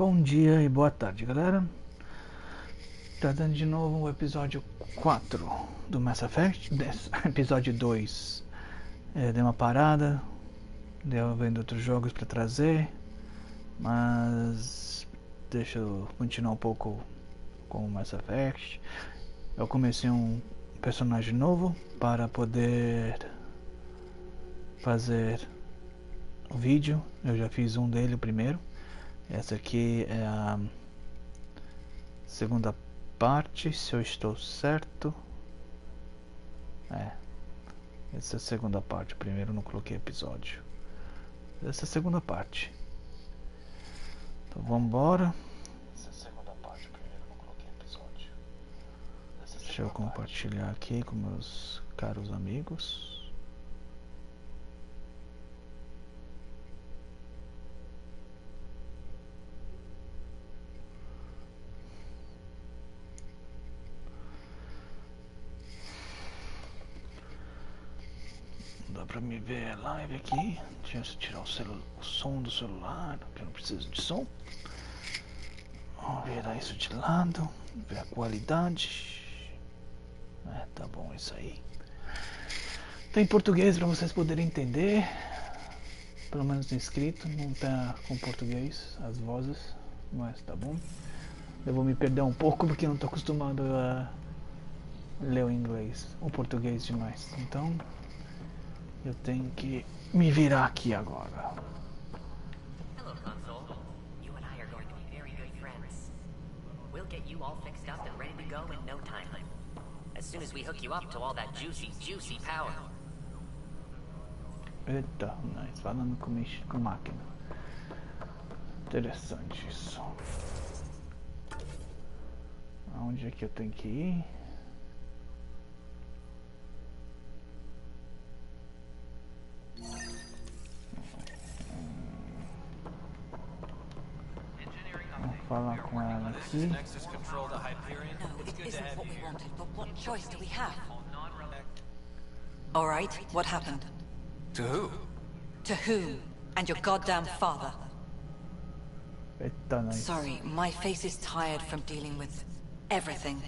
Bom dia e boa tarde, galera. Tratando de novo o episódio 4 do Mass Effect. Episódio 2 deu uma parada, deu vendo outros jogos para trazer, mas deixa eu continuar um pouco com o Mass Effect. Eu comecei um personagem novo para poder fazer o vídeo. Eu já fiz um dele, o primeiro. Essa aqui é a segunda parte, se eu estou certo. Essa é a segunda parte. Primeiro não coloquei episódio. Essa é a segunda parte. Então vamos embora. Essa é a segunda parte. Primeiro não coloquei episódio. Deixa eu compartilhar aqui com meus caros amigos. Dá pra me ver a live aqui. Deixa eu tirar o som do celular, que eu não preciso de som. Vamos virar isso de lado, ver a qualidade. Tá bom isso aí. Tem português para vocês poderem entender. Pelo menos no escrito, não tá com português as vozes, mas tá bom. Eu vou me perder um pouco porque eu não tô acostumado a ler o inglês, o português demais. Então eu tenho que me virar aqui agora. Hello, Console. You and I are going to be very good friends. We'll get you all fixed up and ready to go in no time. As soon as we hook you up to all that juicy power. Eita, nós falando com máquina. Interessante isso. Aonde é que eu tenho que ir? Vamos falar com ela aqui. No, it isn't what we wanted, but what choice do we have? All right, what happened? To who? To whom? And your goddamn father. Eita, nós. Sorry, my face is tired from dealing with everything.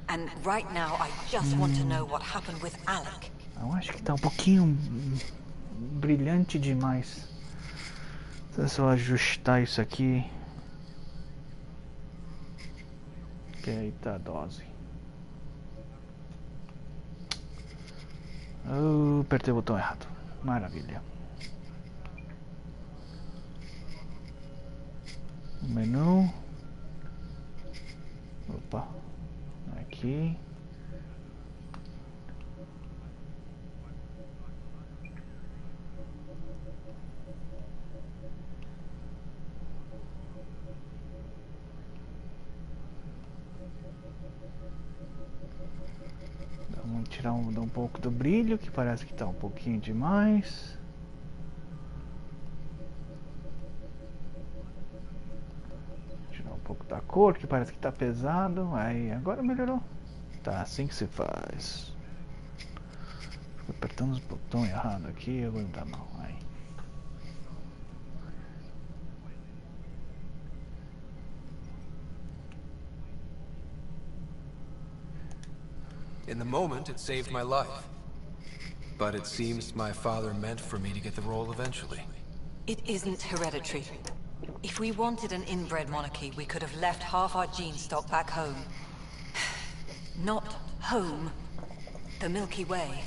And right now, I just want to know what happened with Alec. Eu acho que tá um pouquinho brilhante demais. Se eu só ajustar isso aqui. Que aí tá a dose. Apertei o botão errado. Maravilha. O menu. Opa. Aqui. Vamos tirar um pouco do brilho, que parece que está um pouquinho demais. Tirar um pouco da cor, que parece que está pesado. Aí, agora melhorou. Tá, assim que se faz. Fico apertando os botões errados aqui, eu vou dar mal. Aí. In the moment, it saved my life. But it seems my father meant for me to get the role eventually. It isn't hereditary. If we wanted an inbred monarchy, we could have left half our gene stock back home. Not home. The Milky Way.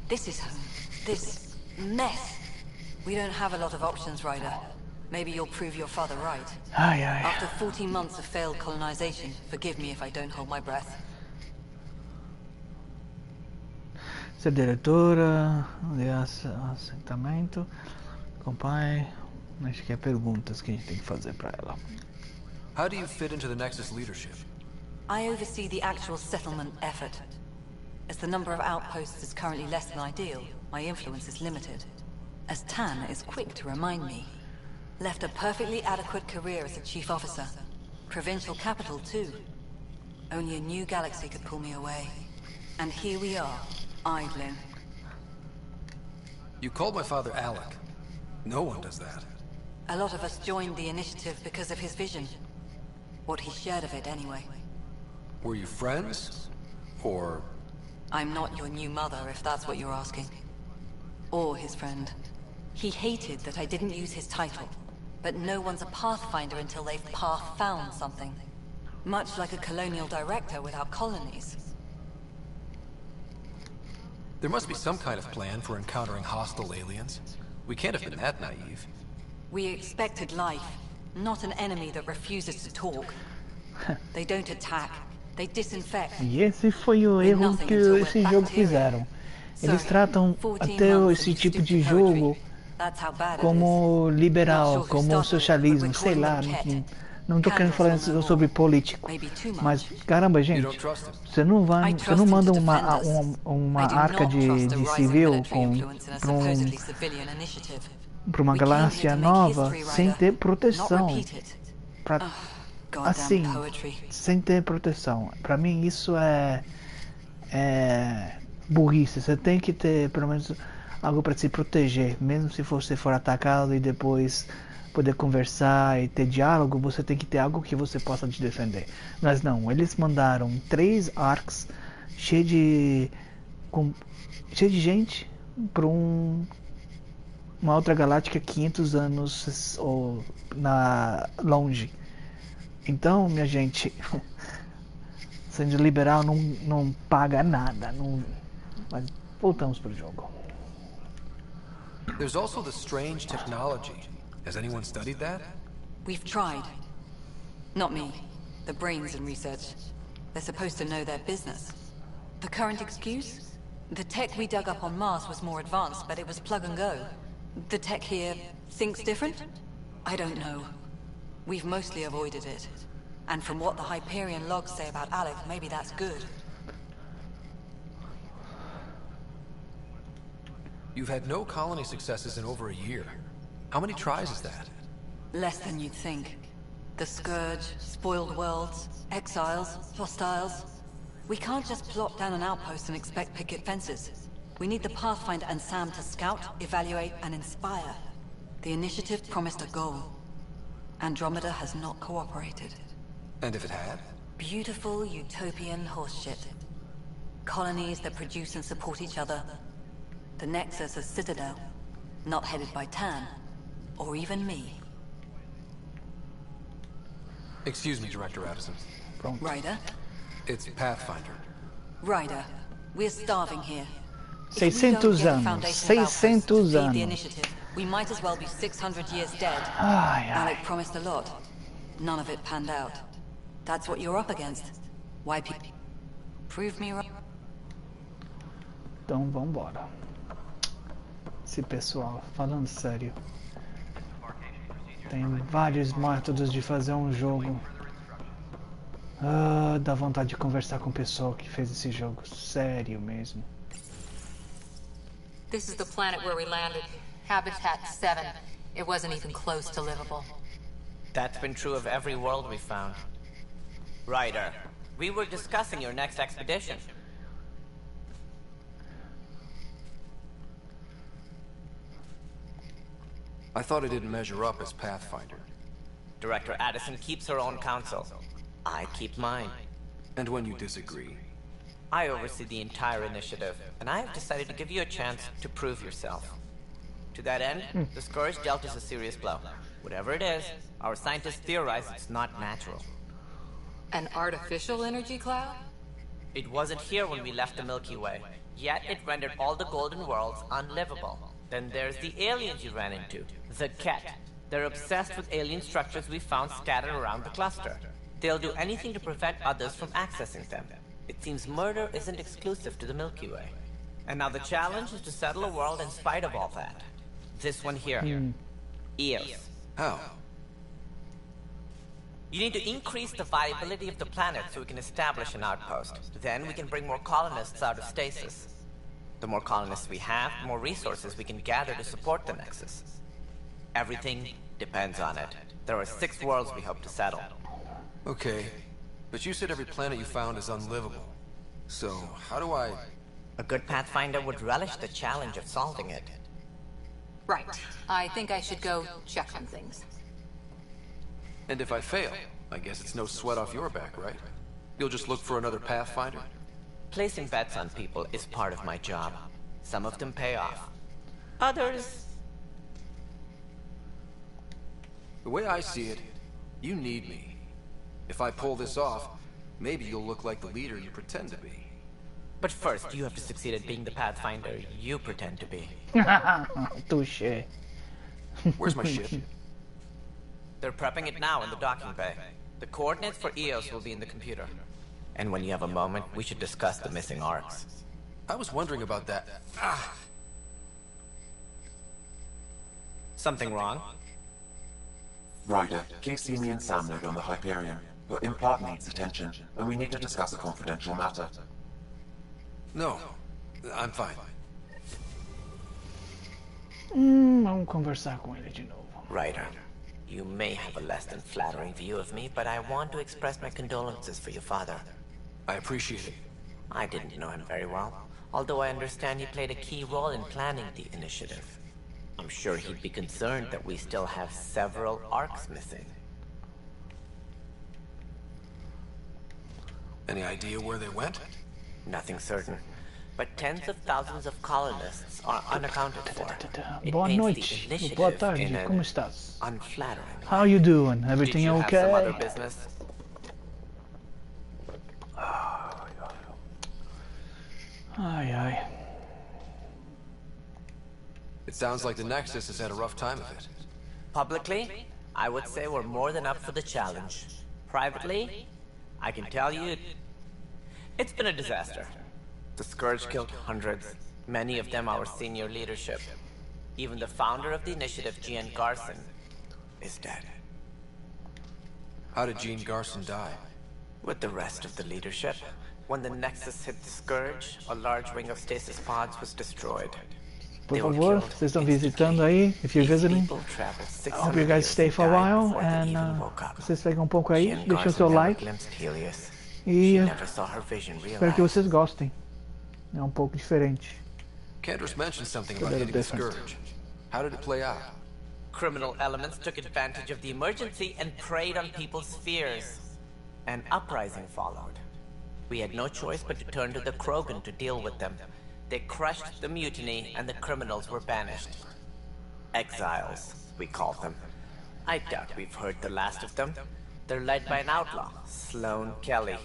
This is home. This mess. We don't have a lot of options, Ryder. Maybe you'll prove your father right. Ai, ai. After 14 months of failed colonization, forgive me if I don't hold my breath. Ser diretora de assentamento, acompanhe. Acho que é perguntas que a gente tem que fazer para ela. How do you fit into the Nexus leadership? I oversee the actual settlement effort. As the number of outposts is currently less than ideal, my influence is limited. As Tan is quick to remind me. Left a perfectly adequate career as a chief officer. Provincial capital, too. Only a new galaxy could pull me away. And here we are. Idling. You called my father Alec. No one does that. A lot of us joined the initiative because of his vision. What he shared of it, anyway. Were you friends? Or... I'm not your new mother, if that's what you're asking. Or his friend. He hated that I didn't use his title. But no one's a pathfinder until they've path-found something. Much like a colonial director without colonies. There must be some kind of plan for encountering hostile aliens. We can't have been that naive. We expected life, not an enemy that refuses to talk. They don't attack, they disinfect. E esse foi o erro que esse jogo fizeram. Eles tratam até esse tipo de jogo como liberal, como socialismo, sei lá. Não tô querendo falar sobre político, mas caramba, gente, você não manda uma arca de civil para uma galáxia nova sem ter proteção. Assim, sem ter proteção. Para mim isso é burrice. Você tem que ter pelo menos algo para se proteger, mesmo se você for atacado e depois poder conversar e ter diálogo, você tem que ter algo que você possa te defender. Mas não, eles mandaram 3 arcs cheios de gente para uma outra galáctica 500 anos ou longe. Então, minha gente, sendo liberal não paga nada. Mas voltamos pro jogo. There's also the strange technology. Has anyone studied that? We've tried. Not me. The brains in research. They're supposed to know their business. The current excuse? The tech we dug up on Mars was more advanced, but it was plug and go. The tech here thinks different? I don't know. We've mostly avoided it. And from what the Hyperion logs say about Alec, maybe that's good. You've had no colony successes in over a year. How many tries is that? Less than you'd think. The Scourge, spoiled worlds, exiles, hostiles. We can't just plop down an outpost and expect picket fences. We need the Pathfinder and Sam to scout, evaluate, and inspire. The initiative promised a goal. Andromeda has not cooperated. And if it had? Beautiful utopian horseshit. Colonies that produce and support each other. The Nexus a citadel, not headed by Tan, or even me. Excuse me, Director Addison. Ryder? It's Pathfinder. Ryder, we're starving here. 600 anos. 600 anos. We might as well be 600 years dead. Alec promised a lot. None of it panned out. That's what you're up against. Why prove me wrong? Então vambora. Esse pessoal, falando sério, tem vários métodos de fazer um jogo. Dá vontade de conversar com o pessoal que fez esse jogo, sério mesmo. This is the planet where we landed. Habitat 7. It wasn't even close to livable. That's been true of every world we found. Ryder, we were discussing your next expedition. I thought I didn't measure up as Pathfinder. Director Addison keeps her own counsel. I keep mine. And when you disagree? I oversee the entire initiative, and I have decided to give you a chance to prove yourself. To that end, the Scourge dealt us a serious blow. Whatever it is, our scientists theorize it's not natural. An artificial energy cloud? It wasn't here when we left the Milky Way, yet it rendered all the Golden Worlds unlivable. Then there's the aliens you ran into, the Ket. They're obsessed with alien structures we found scattered around the cluster. They'll do anything to prevent others from accessing them. It seems murder isn't exclusive to the Milky Way. And now the challenge is to settle a world in spite of all that. This one here. Eos. How? You need to increase the viability of the planet so we can establish an outpost. Then we can bring more colonists out of stasis. The more colonists we have, the more resources we can gather to support the Nexus. Everything depends on it. There are 6 worlds we hope to settle. Okay, but you said every planet you found is unlivable. So, how do I... A good Pathfinder would relish the challenge of solving it. Right. I think I should go check on things. And if I fail, I guess it's no sweat off your back, right? You'll just look for another Pathfinder? Placing bets on people is part of my job. Some of them pay off. Others... The way I see it, you need me. If I pull this off, maybe you'll look like the leader you pretend to be. But first, you have to succeed at being the Pathfinder you pretend to be. Touché. Where's my ship? They're prepping it now in the docking bay. The coordinates for EOS will be in the computer. And when you have a moment, we should discuss the missing arcs. I was wondering about that. Something wrong? Ryder, please see me and Sam node on the Hyperion. Your implant needs attention, and we need to discuss a confidential matter. No, I'm fine. Vamos conversar com ele de novo. Ryder, you may have a less than flattering view of me, but I want to express my condolences for your father. I appreciate it. I didn't know him very well, although I understand he played a key role in planning the initiative. I'm sure he'd be concerned that we still have several arcs missing. Any idea where they went? Nothing certain, but tens of thousands of colonists are unaccounted for. It Boa paints noite. the initiative Boa tarde. in Como an estás? unflattering. How you doing? Everything Did you have some other okay? business? Ai, ai. It sounds like the Nexus has had a rough time of it. Publicly, I would say we're more than up for the challenge. Privately, I can tell you, it's been a disaster. The Scourge killed hundreds, many of them our senior leadership. Even the founder of the initiative, Gian Garson, is dead. How did Jean Garson die? With the rest of the leadership, when the Nexus hit the Scourge, a large ring of stasis pods was destroyed. Por favor, vocês estão visitando aí, if you're visiting, I hope you guys stay for a while, and vocês ficam um pouco aí, deixem o seu like, e espero que vocês gostem. É um pouco diferente. Candace mentioned something about hitting the Scourge. How did it play out? Criminal elements took advantage of the emergency and preyed on people's fears. An uprising followed. We had no choice but to turn to the Krogan to deal with them. They crushed the mutiny and the criminals were banished. Exiles, we called them. I doubt we've heard the last of them. They're led by an outlaw, Sloane Kelly.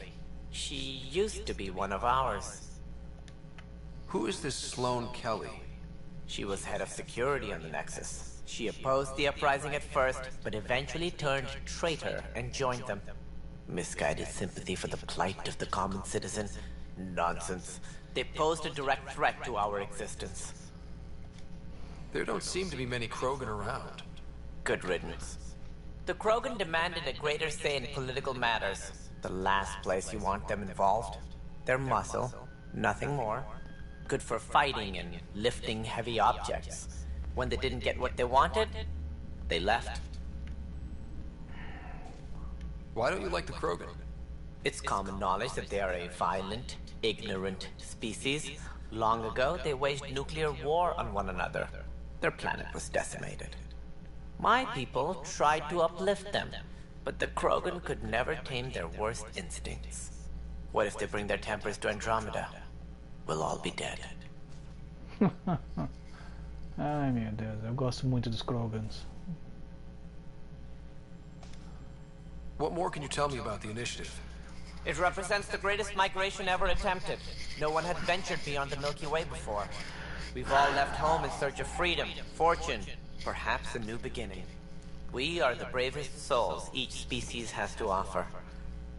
She used to be one of ours. Who is this Sloane Kelly? She was head of security on the Nexus. She opposed the uprising at first, but eventually turned traitor and joined them. Misguided sympathy for the plight of the common citizen? Nonsense. They posed a direct threat to our existence. There don't seem to be many Krogan around. Good riddance. The Krogan demanded a greater say in political matters. The last place you want them involved. Their muscle, nothing more. Good for fighting and lifting heavy objects. When they didn't get what they wanted, they left. Why don't you like the Krogan? It's common knowledge that they are a violent, ignorant species. Long ago, they waged nuclear war on one another. Their planet was decimated. My people tried to uplift them, but the Krogan could never tame their worst instincts. What if they bring their tempers to Andromeda? We'll all be dead. Ai meu Deus, eu gosto muito dos Krogans. What more can you tell me about the initiative? It represents the greatest migration ever attempted. No one had ventured beyond the Milky Way before. We've all left home in search of freedom, fortune, perhaps a new beginning. We are the bravest souls each species has to offer.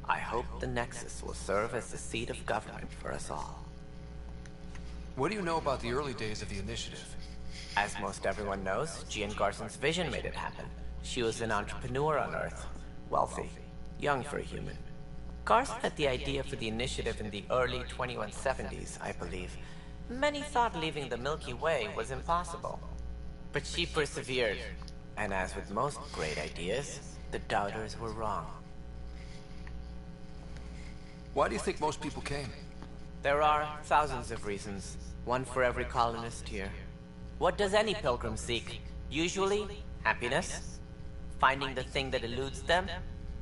I hope the Nexus will serve as the seat of government for us all. What do you know about the early days of the initiative? As most everyone knows, Gian Garson's vision made it happen. She was an entrepreneur on Earth. Wealthy. Young for a human. Garson had the idea for the initiative in the early 2170s, I believe. Many thought leaving the Milky Way was impossible. But she persevered. And as with most great ideas, the doubters were wrong. Why do you think most people came? There are thousands of reasons. One for every colonist here. What does any pilgrim seek? Usually, happiness. Finding the thing that eludes them.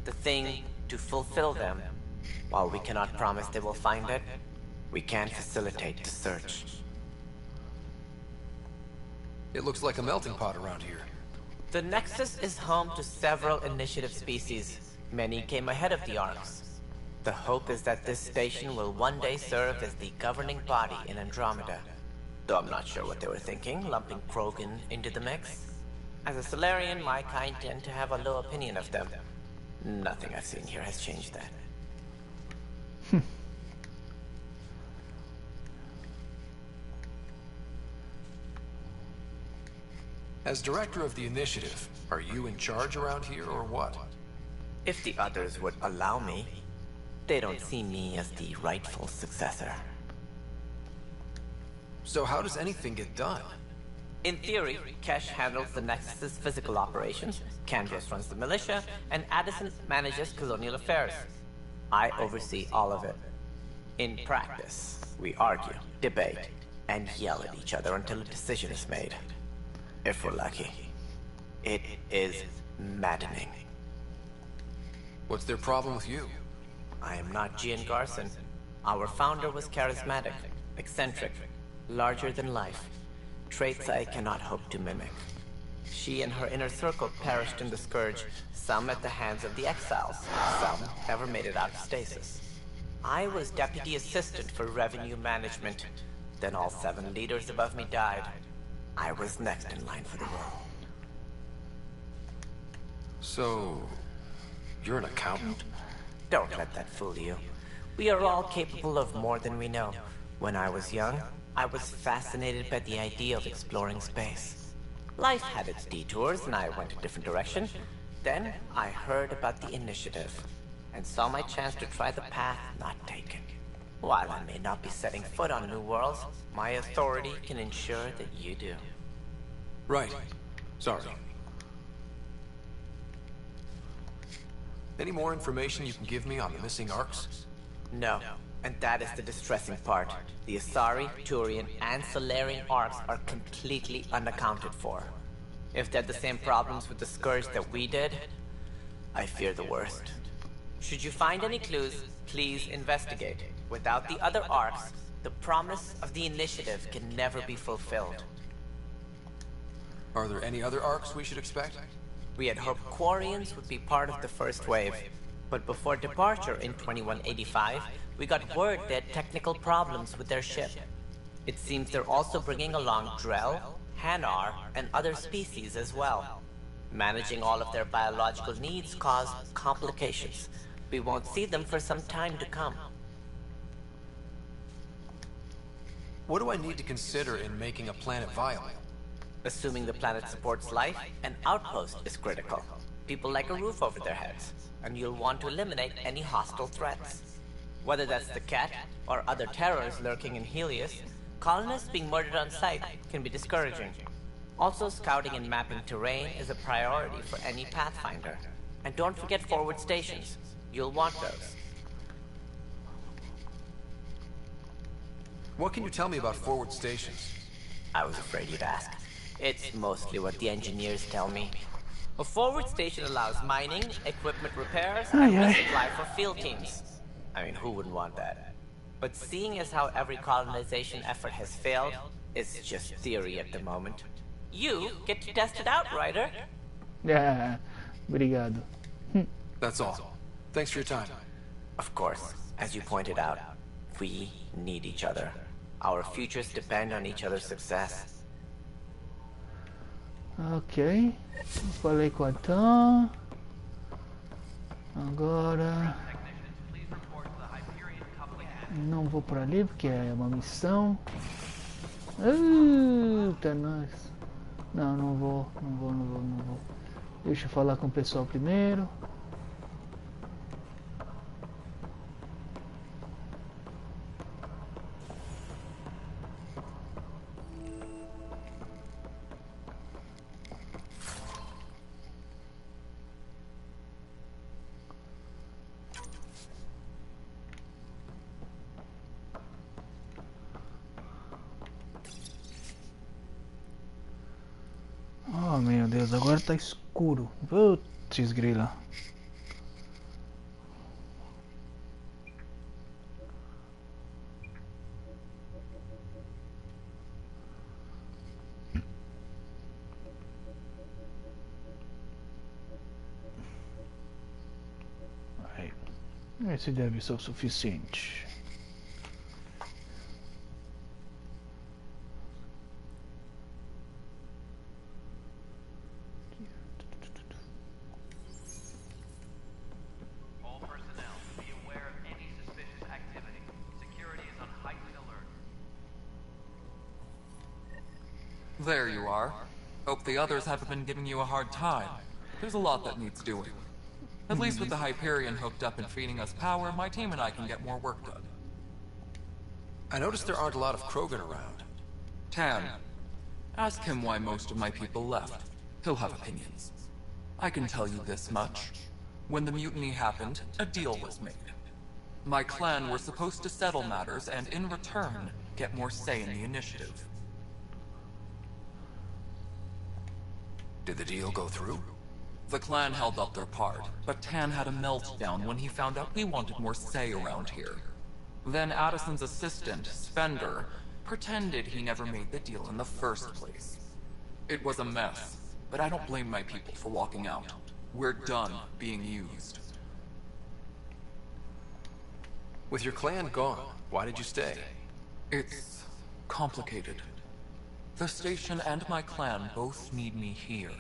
The thing to fulfill them. While we cannot promise they will find it, we can facilitate the search. It looks like a melting pot around here. The Nexus is home to several initiative species. Many came ahead of the Arks. The hope is that this station will one day serve as the governing body in Andromeda. Though I'm not sure what they were thinking, lumping Krogan into the mix. As a Solarian, my kind tend to have a low opinion of them. Nothing I've seen here has changed that. As director of the initiative, are you in charge around here or what? If the others would allow me, they don't see me as the rightful successor. So how does anything get done? In theory, Kesh handles the Nexus's physical operations, Candrace runs the militia, and Addison manages colonial affairs. I oversee all of it. In practice, we argue, debate, and yell at each other until a decision is made. If we're lucky. It is maddening. What's their problem with you? I am not Gian Garson. Our founder was charismatic, eccentric, larger than life. Traits I cannot hope to mimic. She and her inner circle perished in the Scourge, some at the hands of the Exiles, some never made it out of stasis. I was deputy assistant for revenue management. Then all 7 leaders above me died. I was next in line for the role. So, you're an accountant? Don't let that fool you. We are all capable of more than we know. When I was young, I was fascinated by the idea of exploring space. Life had its detours and I went a different direction. Then I heard about the initiative and saw my chance to try the path not taken. While I may not be setting foot on new worlds, my authority can ensure that you do. Right. Sorry. Any more information you can give me on the missing Arks? No. And that is the distressing part. The Asari, Turian, and Solarian Arks are completely unaccounted for. If they had the same problems with the Scourge that we did, I fear the worst. Should you find any clues, please investigate. Without the other Arks, the promise of the initiative can never be fulfilled. Are there any other Arks we should expect? We had hoped Quarians would be part of the first wave, but before departure in 2185, we got word they had technical problems with their ship. It seems they're also bringing along Drell, Hanar, and other species as well. Managing all of their biological needs caused complications. We won't see them for some time to come. What do I need to consider in making a planet viable? Assuming the planet supports life, an outpost is critical. People like a roof over their heads, and you'll want to eliminate any hostile threats. Whether that's the Cat or other terrors lurking in Helios, colonists being murdered on sight can be discouraging. Also, scouting and mapping terrain is a priority for any Pathfinder. And don't forget forward stations. You'll want those. What can you tell me about forward stations? I was afraid you'd ask. It's mostly what the engineers tell me. A forward station allows mining, equipment repairs, and resupply for field teams. I mean, who wouldn't want that? But seeing as how every colonization effort has failed, it's just theory at the moment. You get to test it out, Ryder. Yeah, obrigado. That's all. Thanks for your time. Of course, as you pointed out, we need each other. Our futures depend on each other's success. Ok, falei com a Tan. Agora não vou por ali porque é uma missão. Eita, nós. Não vou. Deixa eu falar com o pessoal primeiro. Deus, agora tá escuro. Putz, grila. Aí. Esse deve ser o suficiente. There you are. Hope the others haven't been giving you a hard time. There's a lot that needs doing. At least with the Hyperion hooked up and feeding us power, my team and I can get more work done. I noticed there aren't a lot of Krogan around. Tan. Ask him why most of my people left. He'll have opinions. I can tell you this much. When the mutiny happened, a deal was made. My clan were supposed to settle matters and, in return, get more say in the initiative. Did the deal go through? The clan held up their part, but Tan had a meltdown when he found out we wanted more say around here. Then Addison's assistant, Spender, pretended he never made the deal in the first place. It was a mess, but I don't blame my people for walking out. We're done being used. With your clan gone, why did you stay? It's complicated. The station and my clan both need me here.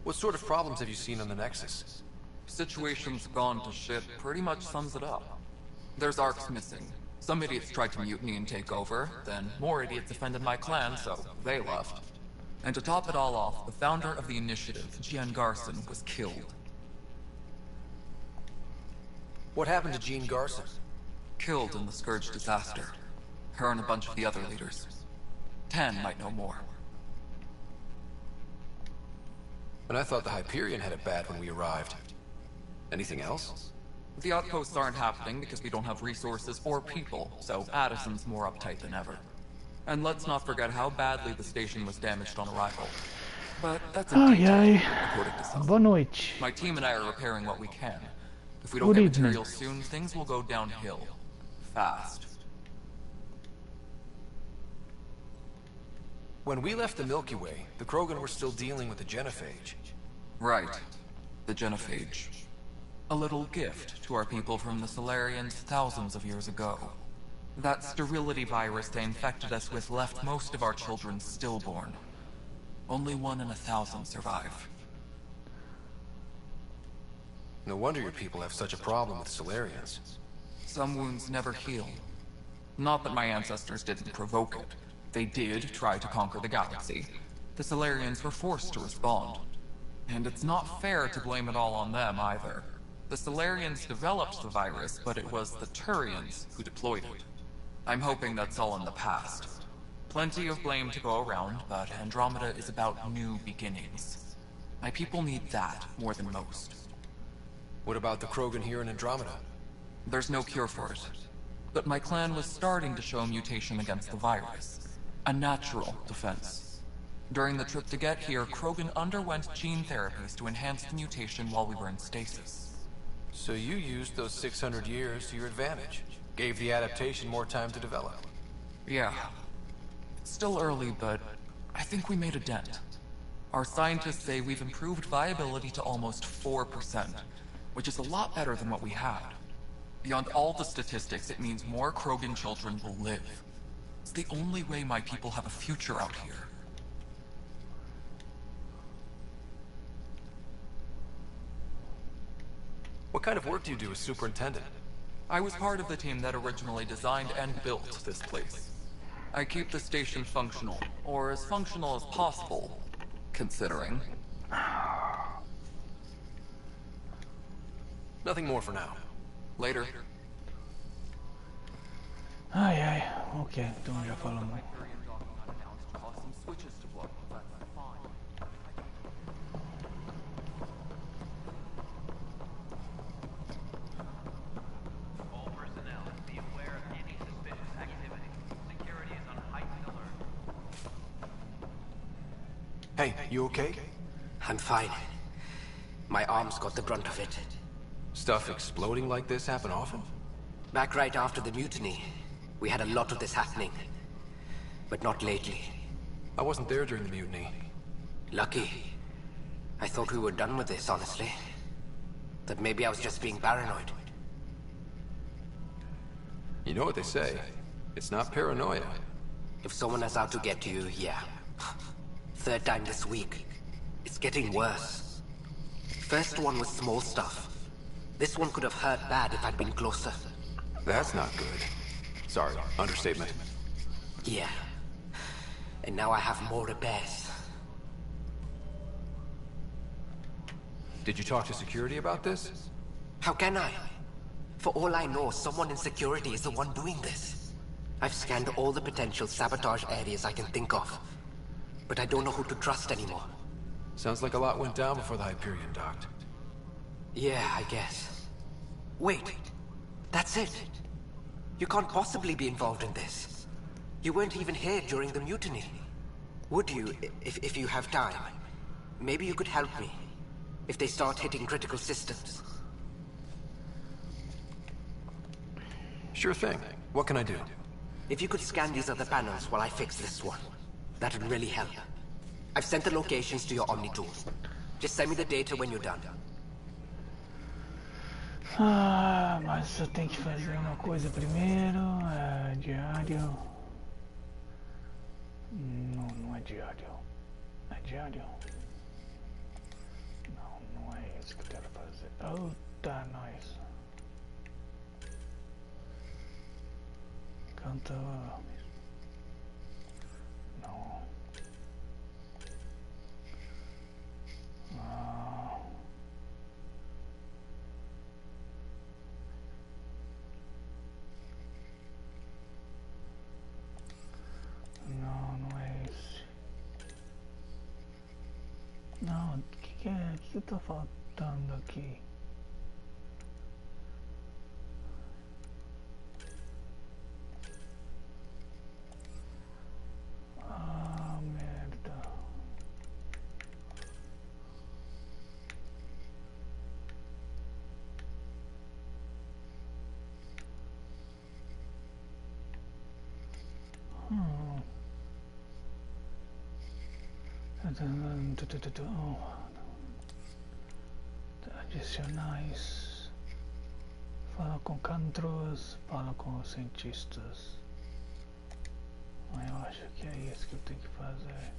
What sort of problems have you seen on the Nexus? Situation's gone to shit pretty much sums it up. There's arcs missing. Some idiots tried to mutiny and take over, then more idiots offended my clan, so they left. And to top it all off, the founder of the initiative, Jean Garson, was killed. What happened to Jean Garson? Killed in the Scourge disaster. Her and a bunch of the other leaders. Tan might know more. And I thought the Hyperion had it bad when we arrived. Anything else? The outposts aren't happening because we don't have resources or people, so Addison's more uptight than ever. And let's not forget how badly the station was damaged on arrival. But that's a detail, according to some. Boa noite. My team and I are repairing what we can. If we don't Good get evening. materials soon, things will go downhill. Fast. When we left the Milky Way, the Krogan were still dealing with the genophage. Right. The genophage. A little gift to our people from the Solarians thousands of years ago. That sterility virus they infected us with left most of our children stillborn. Only 1 in 1,000 survive. No wonder your people have such a problem with Solarians. Some wounds never heal. Not that my ancestors didn't provoke it. They did try to conquer the galaxy. The Solarians were forced to respond. And it's not fair to blame it all on them either. The Solarians developed the virus, but it was the Turians who deployed it. I'm hoping that's all in the past. Plenty of blame to go around, but Andromeda is about new beginnings. My people need that more than most. What about the Krogan here in Andromeda? There's no cure for it. But my clan was starting to show mutation against the virus. A natural defense. During the trip to get here, Krogan underwent gene therapies to enhance the mutation while we were in stasis. So you used those 600 years to your advantage. Gave the adaptation more time to develop. Yeah. It's still early, but I think we made a dent. Our scientists say we've improved viability to almost 4%, which is a lot better than what we had. Beyond all the statistics, it means more Krogan children will live. It's the only way my people have a future out here. What kind of work do you do as superintendent? I was part of the team that originally designed and built this place. I keep the station functional, or as functional as possible, considering. Nothing more for now. Later. Ai, ai. Ok, então já falamos. Hey, you okay? I'm fine. My arms got the brunt of it. Stuff exploding like this happen often? Back right after the mutiny, we had a lot of this happening. But not lately. I wasn't there during the mutiny. Lucky. I thought we were done with this, honestly. That maybe I was just being paranoid. You know what they say. It's not paranoia. If someone is out to get you, yeah. Third time this week. It's getting worse. First one was small stuff. This one could have hurt bad if I'd been closer. That's not good. Sorry, understatement. Yeah. And now I have more repairs. Did you talk to security about this? How can I? For all I know, someone in security is the one doing this. I've scanned all the potential sabotage areas I can think of. But I don't know who to trust anymore. Sounds like a lot went down before the Hyperion docked. Yeah, I guess. Wait. That's it. You can't possibly be involved in this. You weren't even here during the mutiny. Would you, if you have time? Maybe you could help me. If they start hitting critical systems. Sure thing. What can I do? If you could scan these other panels while I fix this one, that would really help. I've sent the locations to your Omni tool. Just send me the data when you're done. Ah, mas eu tenho que fazer uma coisa primeiro. É diário. Não, não é diário. É diário. Não, não é isso que eu quero fazer. Oh, tá, nós. Canta. Não. Ah. Não, não é esse. Não, o que é? O que tá faltando aqui? Ah, merda. Adicionais. Fala com Cantros, fala com os cientistas. Eu acho que é isso que eu tenho que fazer.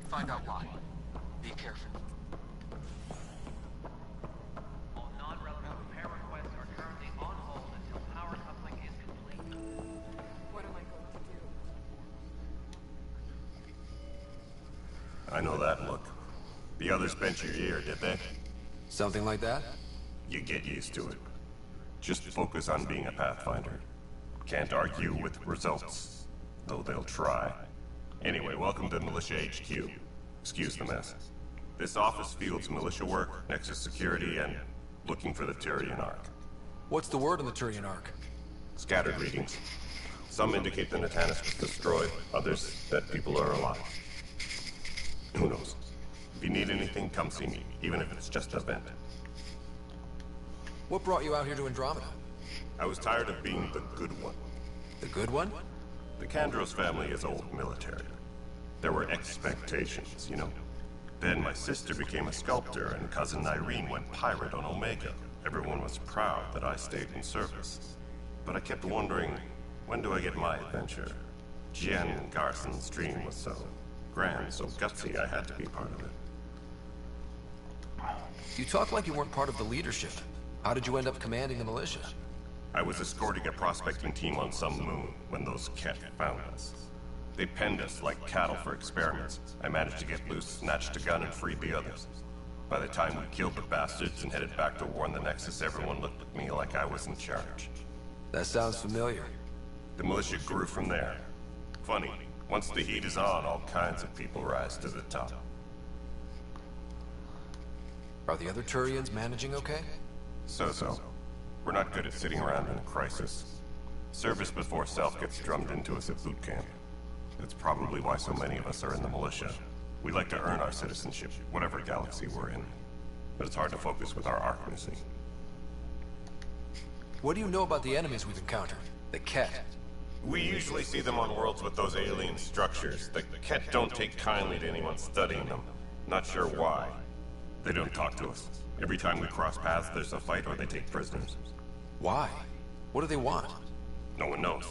Find out why. Be careful. All non-relevant repair requests are currently on hold until power coupling is complete. What am I going to do? I know that look. The others bent your ear, did they? Something like that? You get used to it. Just focus on being a Pathfinder. Can't argue with results, though they'll try. Anyway, welcome to Militia HQ. Excuse the mess. This office fields militia work, Nexus security, and looking for the Tyrian Ark. What's the word on the Tyrian Ark? Scattered readings. Some indicate the Natanus was destroyed, others that people are alive. Who knows? If you need anything, come see me, even if it's just a vent. What brought you out here to Andromeda? I was tired of being the good one. The good one? The Kandros family is old military. There were expectations, you know. Then my sister became a sculptor and cousin Irene went pirate on Omega. Everyone was proud that I stayed in service. But I kept wondering, when do I get my adventure? Jen Garson's dream was so grand, so gutsy, I had to be part of it. You talk like you weren't part of the leadership. How did you end up commanding the militia? I was escorting a prospecting team on some moon when those Ket found us. They penned us like cattle for experiments. I managed to get loose, snatched a gun, and freed the others. By the time we killed the bastards and headed back to warn the Nexus, everyone looked at me like I was in charge. That sounds familiar. The militia grew from there. Funny, once the heat is on, all kinds of people rise to the top. Are the other Turians managing okay? So-so. We're not good at sitting around in a crisis. Service before self gets drummed into us at boot camp. That's probably why so many of us are in the militia. We like to earn our citizenship, whatever galaxy we're in. But it's hard to focus with our arc missing. What do you know about the enemies we've encountered? The Ket? We usually see them on worlds with those alien structures. The Ket don't take kindly to anyone studying them. Not sure why. They don't talk to us. Every time we cross paths, there's a fight or they take prisoners. Why? What do they want? No one knows.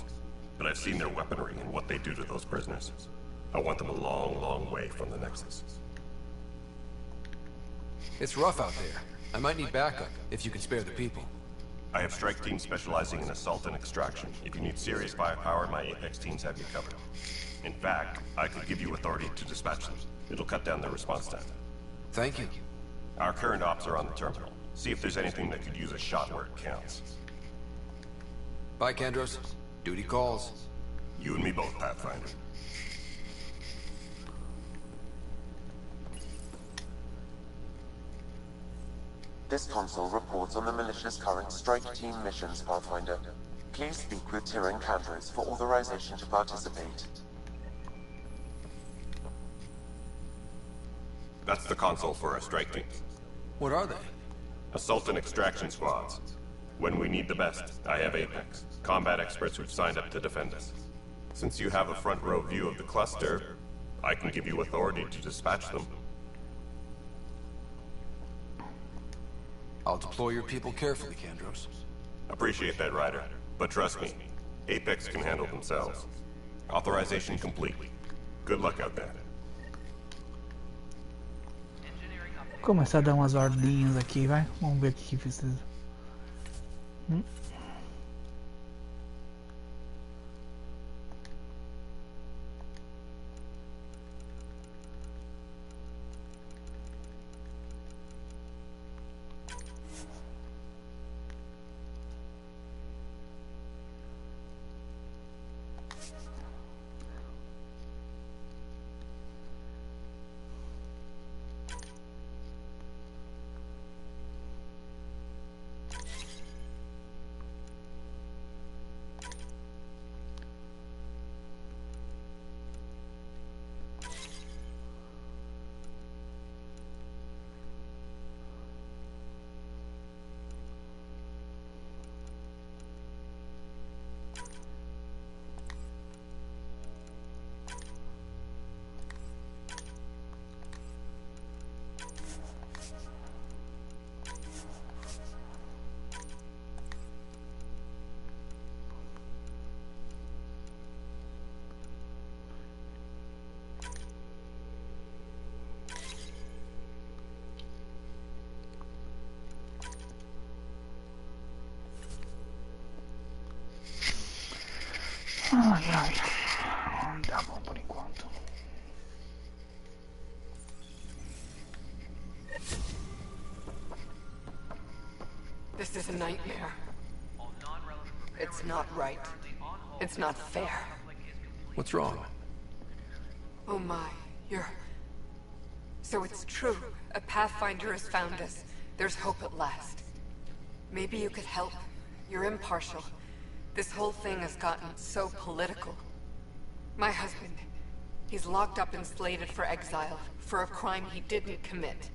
But I've seen their weaponry and what they do to those prisoners. I want them a long, long way from the Nexus. It's rough out there. I might need backup, if you can spare the people. I have strike teams specializing in assault and extraction. If you need serious firepower, my Apex teams have you covered. In fact, I could give you authority to dispatch them. It'll cut down their response time. Thank you. Our current ops are on the terminal. See if there's anything that could use a shot where it counts. Bye, Kendros. Duty calls. You and me both, Pathfinder. This console reports on the militia's current strike team missions, Pathfinder. Please speak with Tyrion Candros for authorization to participate. That's the console for our strike teams. What are they? Assault and extraction squads. When we need the best, I have Apex. Combat experts who've signed up to defend us. Since you have a front row view of the cluster, I can give you authority to dispatch them. I'll deploy your people carefully, Kendros. Appreciate that, Ryder. But trust me, Apex can handle themselves. Authorization complete. Good luck out there. Vou começar a dar umas ordinhas aqui, vai. Vamos ver o que precisa. Ai, ai. Não dá bom por enquanto. This is a nightmare. It's not right. It's not fair. What's wrong? Oh my, you're... So it's true. A Pathfinder has found us. There's hope at last. Maybe you could help. You're impartial. This whole thing has gotten so political. My husband, he's locked up and slated for exile for a crime he didn't commit.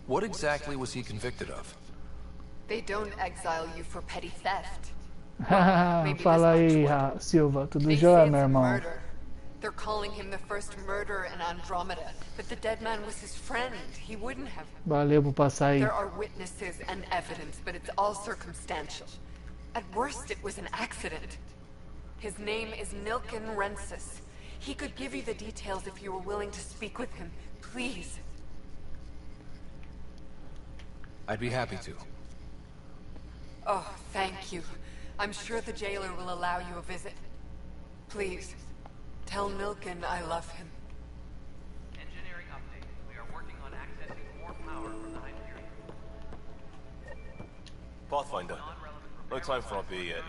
What exactly was he convicted of? They don't exile you for petty theft. Fala aí, Silva. Tudo jóia, meu irmão? Murder. They're calling him the first murderer in Andromeda, but the dead man was his friend. He wouldn't have. Valeu por passar aí. There are witnesses and evidence, but it's all circumstantial. At worst, it was an accident. His name is Nilken Rensis. He could give you the details if you were willing to speak with him. Please. I'd be happy to. Oh, thank you. I'm sure the jailer will allow you a visit. Please, tell Milken I love him. Engineering update. We are working on accessing more power from the Hyperion. Pathfinder, no time for our beer yet.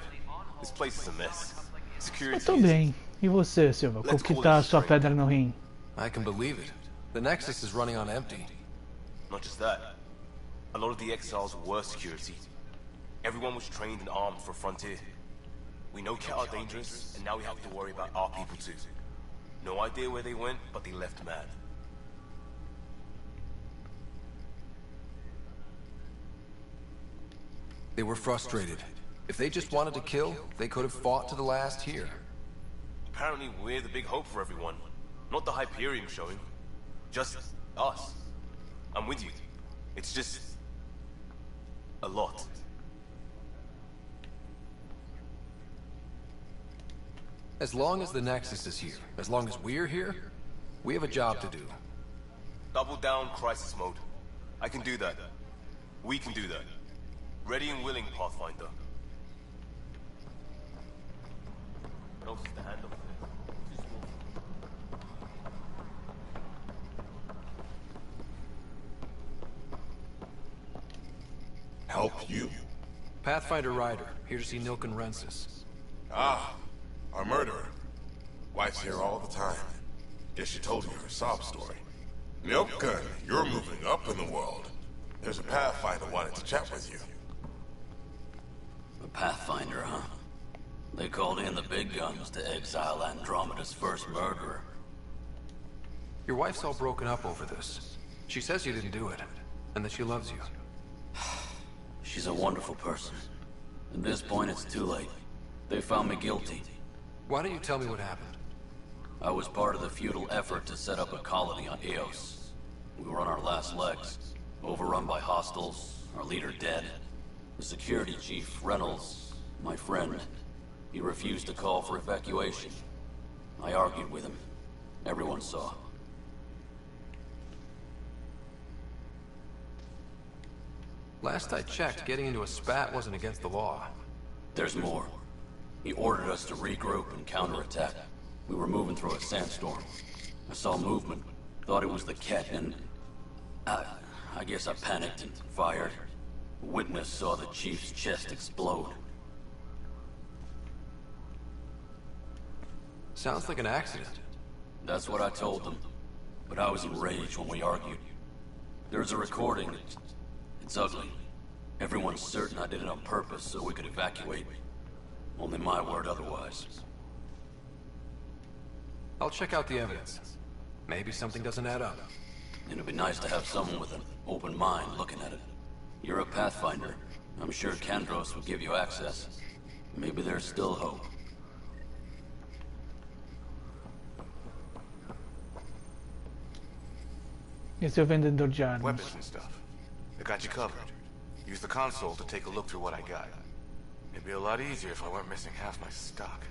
This place is a mess. Security Eu tô bem. E você, Silva? Como que tá a sua pedra no rim? I can believe it. The Nexus is running on empty. Not just that. A lot of the exiles were security. Everyone was trained and armed for Frontier. We know Ket are dangerous, and now we have to worry about our people too. No idea where they went, but they left mad. They were frustrated. If they just wanted to kill, they could have fought to the last here. Apparently we're the big hope for everyone. Not the Hyperion showing. Just us. I'm with you. It's just... a lot. As long as the Nexus is here, as long as we're here, we have a job to do. Double down crisis mode. I can do that. We can do that. Ready and willing, Pathfinder. What else is to handle? Too small. Help you? Pathfinder Ryder, here to see Nilken Rensis. Ah, our murderer. Wife's here all the time. Guess she told you her sob story. Nilken, you're moving up in the world. There's a Pathfinder wanted to chat with you. A Pathfinder, huh? They called in the big guns to exile Andromeda's first murderer. Your wife's all broken up over this. She says you didn't do it, and that she loves you. She's a wonderful person. At this point, it's too late. They found me guilty. Why don't you tell me what happened? I was part of the futile effort to set up a colony on Eos. We were on our last legs, overrun by hostiles, our leader dead. The security chief, Reynolds, my friend, he refused to call for evacuation. I argued with him. Everyone saw. Last I checked, getting into a spat wasn't against the law. There's more. He ordered us to regroup and counterattack. We were moving through a sandstorm. I saw movement, thought it was the Ket, and... I guess I panicked and fired. A witness saw the chief's chest explode. Sounds like an accident. That's what I told them. But I was enraged when we argued. There's a recording. It's ugly. Everyone's certain I did it on purpose so we could evacuate. Only my word otherwise. I'll check out the evidence. Maybe something doesn't add up. It'd be nice to have someone with an open mind looking at it. You're a Pathfinder. I'm sure Kandros would give you access. Maybe there's still hope. Esse é o vendedor de armas. Weapons and stuff. I got you covered. Use the console to take a look through what I got. It'd be a lot easier if I weren't missing half my stock.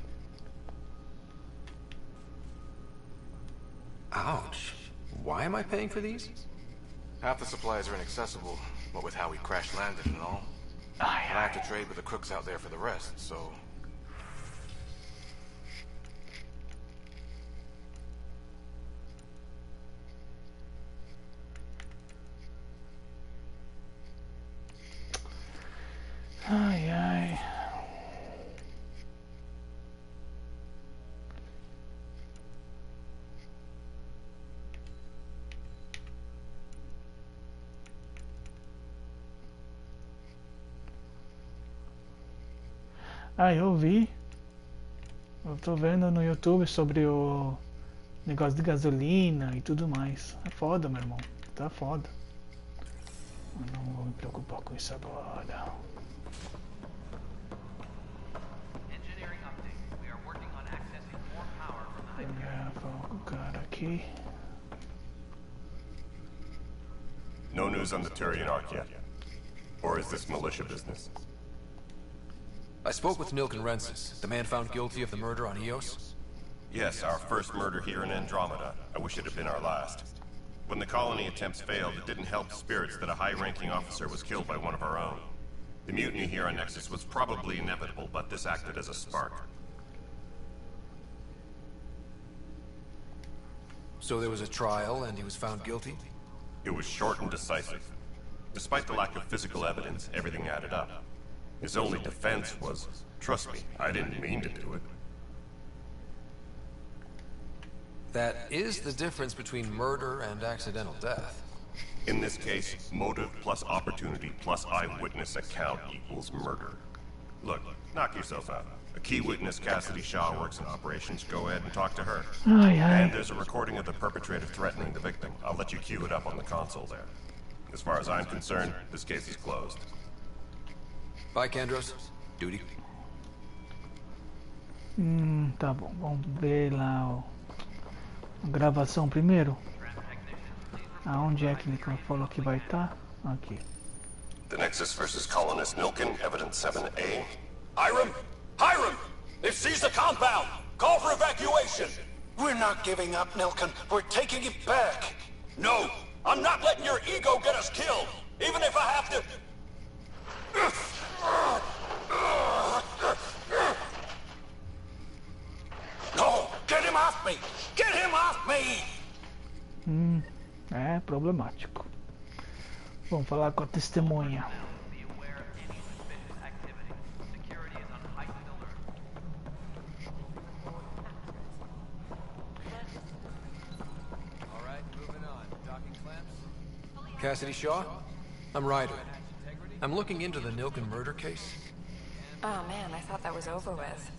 Ouch. Why am I paying for these? Half the supplies are inaccessible, what with how we crash-landed and all. And I have to trade with the crooks out there for the rest, so... Ai, ai. Ah, eu vi. Eu tô vendo no YouTube sobre o negócio de gasolina e tudo mais. É foda, meu irmão. Tá foda. Eu não vou me preocupar com isso agora. Coloca o cara aqui. No news on the Turian Ark yet? Or is this militia business? I spoke with Nilken Rensis, the man found guilty of the murder on Eos. Yes, our first murder here in Andromeda. I wish it had been our last. When the colony attempts failed, it didn't help spirits that a high-ranking officer was killed by one of our own. The mutiny here on Nexus was probably inevitable, but this acted as a spark. So there was a trial, and he was found guilty? It was short and decisive. Despite the lack of physical evidence, everything added up. His only defense was, trust me, I didn't mean to do it. That is the difference between murder and accidental death. In this case, motive plus opportunity plus eyewitness account equals murder. Look, knock yourself out. A key witness, Cassidy Shaw, works in operations. Go ahead and talk to her. And there's a recording of the perpetrator threatening the victim. I'll let you cue it up on the console there. As far as I'm concerned, this case is closed. Bye, Kandros. Duty. Tá bom. Vamos ver lá a gravação primeiro. Aonde é que ele falou que vai estar? Aqui. The Nexus versus Colonist Milken, Evidence 7A. Hiram! Hiram! They've seized the compound! Call for evacuation! We're not giving up, Milken. We're taking it back. No! I'm not letting your ego get us killed! Even if I have to... No! Get him off me! Get him off me! É problemático. Vamos falar com a testemunha. Cassidy Shaw? I'm Ryder. I'm looking into the Nilken murder case. Oh man, I thought that was over with.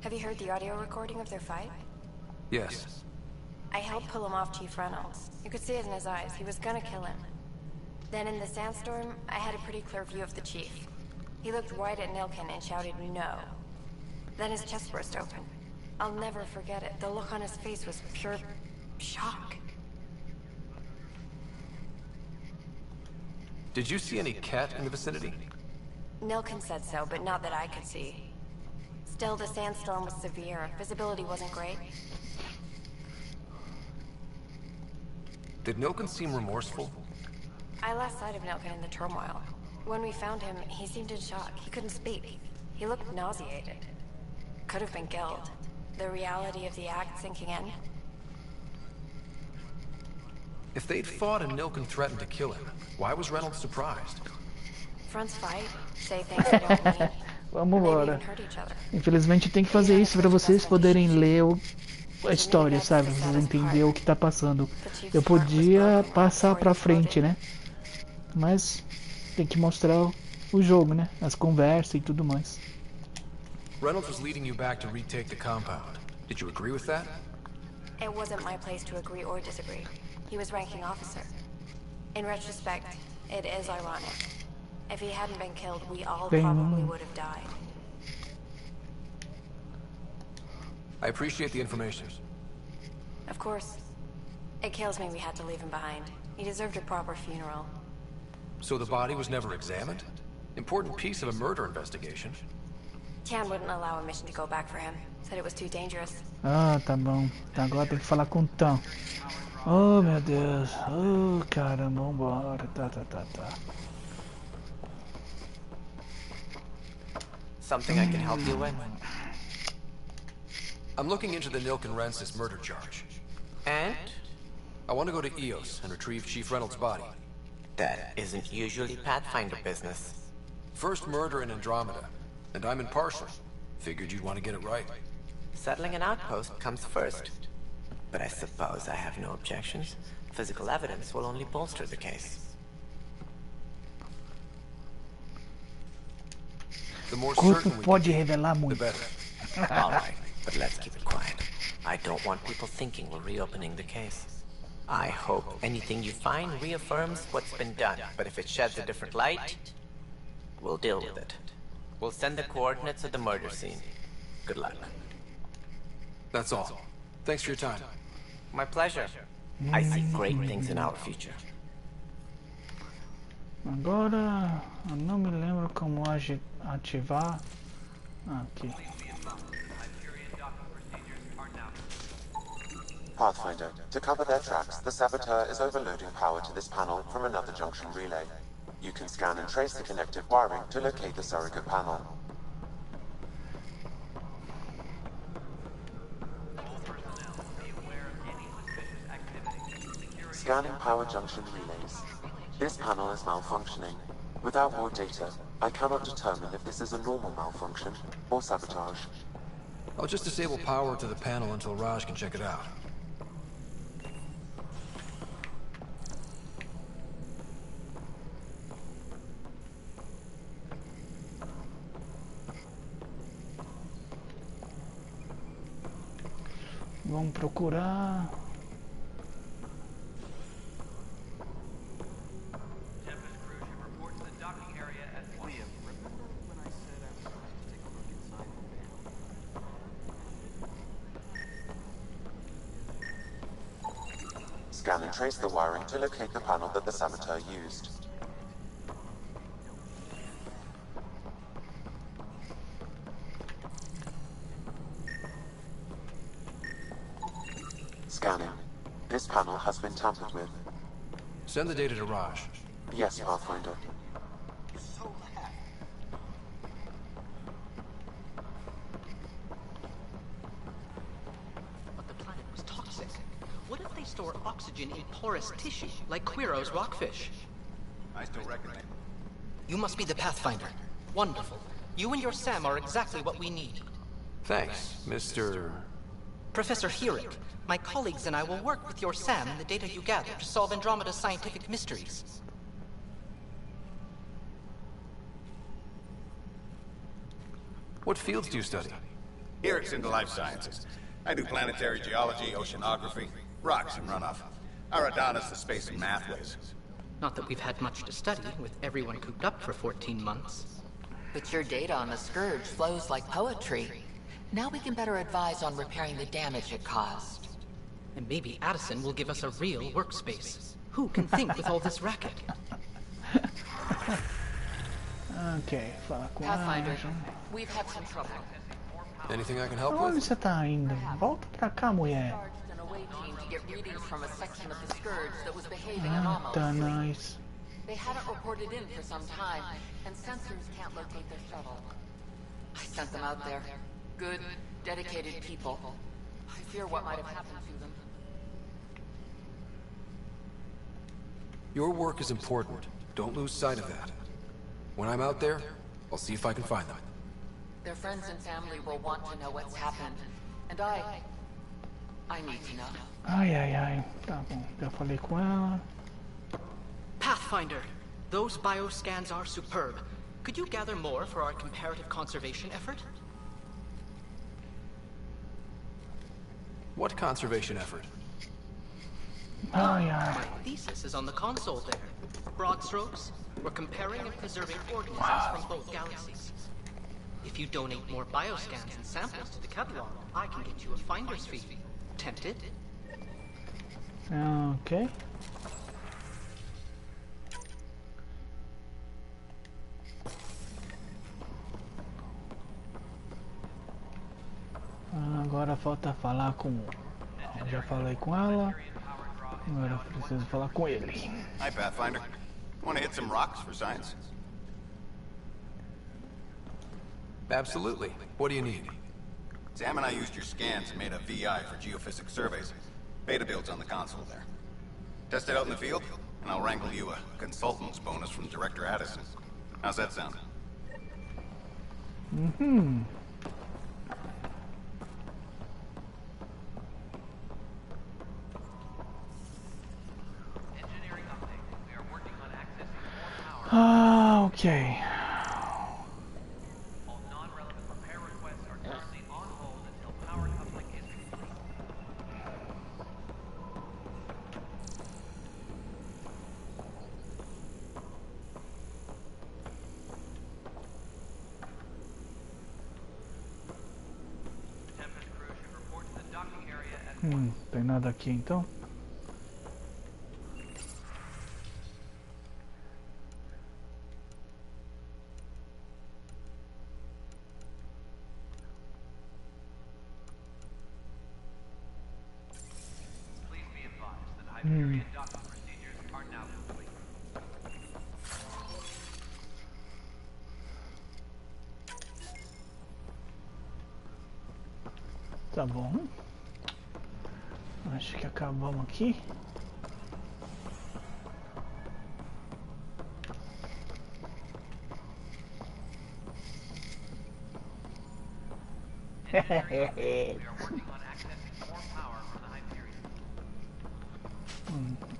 Have you heard the audio recording of their fight? Yes. I helped pull him off Chief Reynolds. You could see it in his eyes. He was gonna kill him. Then in the sandstorm, I had a pretty clear view of the Chief. He looked right at Nilken and shouted no. Then his chest burst open. I'll never forget it. The look on his face was pure shock. Did you see any cat in the vicinity? Nilken said so, but not that I could see. Still, the sandstorm was severe. Visibility wasn't great. Did Nilken seem remorseful? I lost sight of Nilken in the turmoil. When we found him, he seemed in shock. He couldn't speak. He looked nauseated. Could have been guilt. The reality of the act sinking in. If they'd fought and Nilken threatened to kill him, why was Reynolds surprised? Fronts fight, say things they don't mean. Vamos embora. Infelizmente tem que fazer isso para vocês poderem ler a história, sabe? Vocês entenderem o que tá passando. Eu podia passar pra frente, né? Mas tem que mostrar o jogo, né? As conversas e tudo mais. Reynolds was leading you back to retake the compound. Did you agree with that? It wasn't my place to agree or disagree. He was ranking officer. In retrospect, it is ironic. If he hadn't been killed, we all probably would have died. I appreciate the information. Of course. It kills me we had to leave him behind. He deserved a proper funeral. So the body was never examined? Important piece of a murder investigation. Tian wouldn't allow a mission to go back for him. Said it was too dangerous. Ah, tá bom. Agora tem que falar com o Tan. Oh, meu Deus. Oh, caramba, vambora. Tá. Something I can help you with? I'm looking into the Nilken-Rensis murder charge. And? I want to go to EOS and retrieve Chief Reynolds' body. That isn't usually Pathfinder business. First murder in Andromeda, and I'm impartial. Figured you'd want to get it right. Settling an outpost comes first. But I suppose I have no objections. Physical evidence will only bolster the case. The more Corpo certain pode revelar the muito. better. All right, but let's keep it quiet. I don't want people thinking we're reopening the case. I hope anything you find reaffirms what's been done, but if it sheds a different light, we'll deal with it. We'll send the coordinates of the murder scene. Good luck. That's all. Thanks for your time. My pleasure. I see great things in our future. Agora, eu não me lembro como ativar. Aqui. Pathfinder, to cover their tracks, the saboteur is overloading power to this panel from another junction relay. You can scan and trace the connective wiring to locate the surrogate panel. Scanning power junction relays. This panel is malfunctioning. Without more data, I cannot determine if this is a normal malfunction or sabotage. I'll just disable power to the panel until Raj can check it out. Vamos procurar. Scan and trace the wiring to locate the panel that the saboteur used. Scanning. This panel has been tampered with. Send the data to Raj. Yes, Pathfinder. But the planet was toxic. What if they store oxygen in porous tissue, like Quiro's rockfish? I still reckon that. You must be the Pathfinder. Wonderful. You and your Sam are exactly what we need. Thanks, Mr. Professor Herrick, my colleagues and I will work with your Sam and the data you gather to solve Andromeda's scientific mysteries. What fields do you study? Herrick's into life sciences. I do planetary geology, oceanography, rocks and runoff. Aradana's the space and math whiz. Not that we've had much to study, with everyone cooped up for 14 months. But your data on the Scourge flows like poetry. Now we can better advise on repairing the damage it caused. And maybe Addison will give us a real workspace. Who can think with all this racket? Ok, fala com Pathfinder, ela. we've had some trouble. Anything I can help Onde with? você tá indo? Volta pra cá, mulher. An away team to get readings from a section of the Scourge that was behaving Ah, tá, anomalously. nice. They haven't reported in for some time, and sensors can't locate their shuttle. I sent them out there. Good, dedicated people. I fear what might have happened to them. Your work is important. Don't lose sight of that. When I'm out there, I'll see if I can find them. Their friends and family will want to know what's happened. And I need to know. Ai, ai, ai. Tá bom, já falei com ela. Pathfinder, those bioscans are superb. Could you gather more for our comparative conservation effort? What conservation effort? Ai, ai. My thesis is on the console there. Broad strokes, we're comparing and preserving organisms from both galaxies. If you donate more bioscans and samples to the catalog, I can get you a finder's fee. Tempted? Ok. Agora falta falar com... Eu já falei com ela. Agora preciso falar com ele. Hi, Pathfinder. Want to hit some rocks for science? Absolutely. What do you need? Sam and I used your scans and made a VI for geophysics surveys. Beta builds on the console there. Test it out in the field, and I'll wrangle you a consultant's bonus from Director Addison. How's that sound? Mm-hmm. Ah, ok. All non-relevant repair requests are currently on hold until power coupling is complete. Tempest crew should report to the docking area at Tem nada aqui então? Tá bom. Acho que acabamos aqui.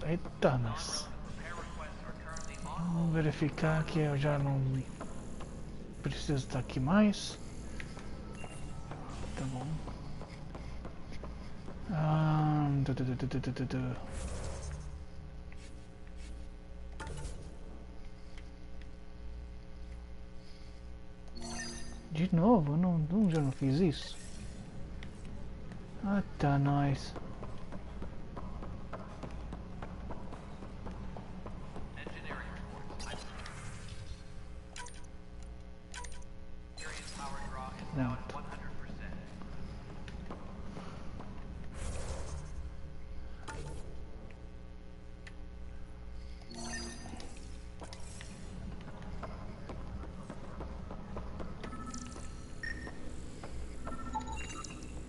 Eita, nossa. Vamos verificar que eu já não preciso estar aqui mais. Tá bom. De novo? Eu já não fiz isso? Ah, tá, nós. Não.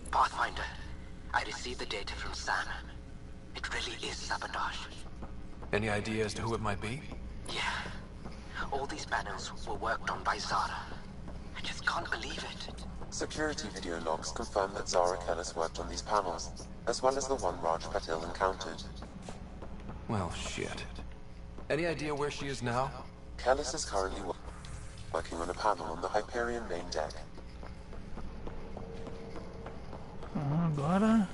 Pathfinder, I received the data from Sam. It really is sabotage. Any idea as to who it might be? Yeah. All these panels were worked on by Zara. I just can't believe it. Security video logs confirm that Zara Kellis worked on these panels, as well as the one Raj Patil encountered. Well, shit. Any idea where she is now? Kellis is currently working on a panel on the Hyperion main deck. Agora...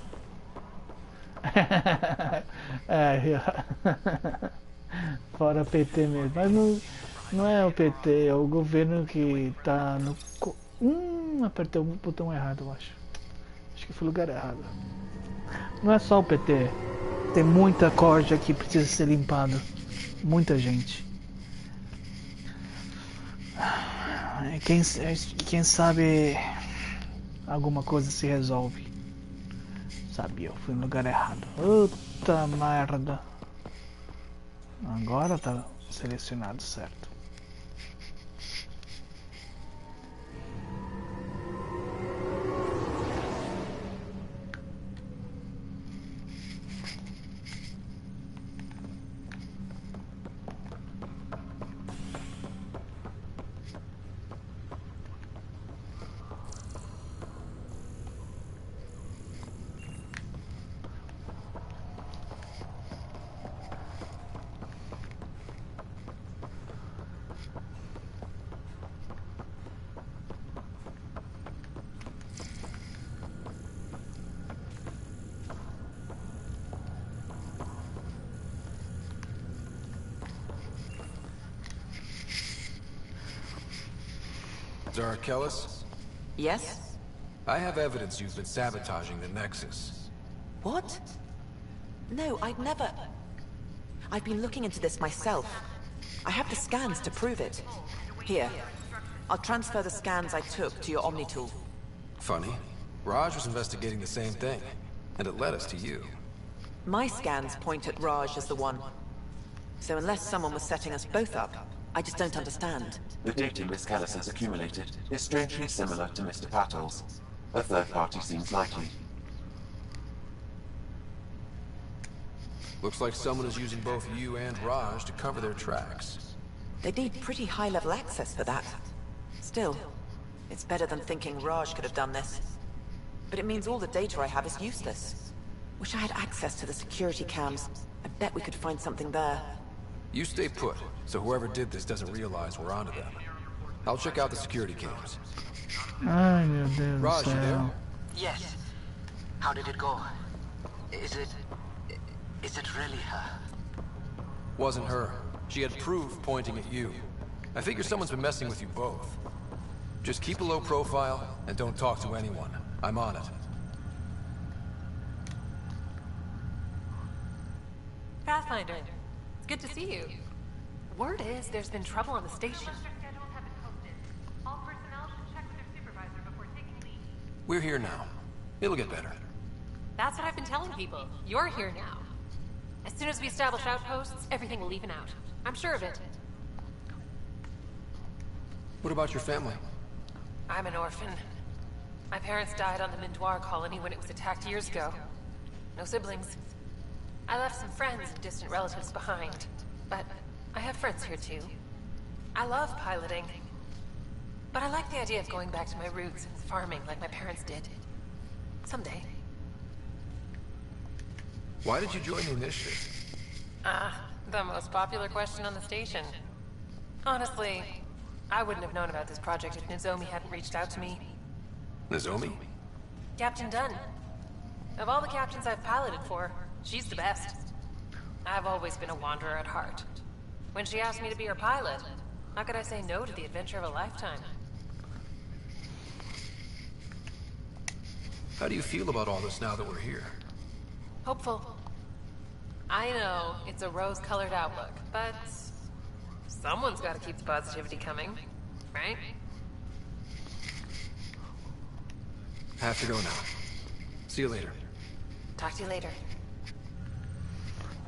Fora PT mesmo. Mas não é o PT, é o governo que tá no... apertei o botão errado, eu acho. Acho que foi o lugar errado. Não é só o PT. Tem muita corja que precisa ser limpada. Muita gente. Quem sabe alguma coisa se resolve. Sabia, eu fui no lugar errado. Puta merda. Agora tá selecionado certo. Zara Kellis? Yes? I have evidence you've been sabotaging the Nexus. What? No, I'd never... I've been looking into this myself. I have the scans to prove it. Here. I'll transfer the scans I took to your Omni tool. Funny. Raj was investigating the same thing, and it led us to you. My scans point at Raj as the one. So unless someone was setting us both up, I just don't understand. The data Miss Kellis has accumulated is strangely similar to Mr. Patel's. A third party seems likely. Looks like someone is using both you and Raj to cover their tracks. They need pretty high-level access for that. Still, it's better than thinking Raj could have done this. But it means all the data I have is useless. Wish I had access to the security cams. I bet we could find something there. You stay put, so whoever did this doesn't realize we're onto them. I'll check out the security cams. Ai, meu Deus do Raj, you there? céu. Yes. How did it go? Is it really her? Wasn't her. She had proof pointing at you. I figure someone's been messing with you both. Just keep a low profile, and don't talk to anyone. I'm on it. Pathfinder, it's good to see you. Word is there's been trouble on the station. We're here now. It'll get better. That's what I've been telling people. You're here now. As soon as we establish outposts, everything will even out. I'm sure of it. What about your family? I'm an orphan. My parents died on the Mindoir colony when it was attacked years ago. No siblings. I left some friends and distant relatives behind. But I have friends here too. I love piloting. But I like the idea of going back to my roots and farming like my parents did. Someday. Why did you join the initiative? The most popular question on the station. Honestly, I wouldn't have known about this project if Nozomi hadn't reached out to me. Nozomi? Captain Dunn. Of all the captains I've piloted for, she's the best. I've always been a wanderer at heart. When she asked me to be her pilot, how could I say no to the adventure of a lifetime? How do you feel about all this now that we're here? Hopeful. I know it's a rose-colored outlook, but someone's got to keep the positivity coming, right? Have to go now. See you later. Talk to you later.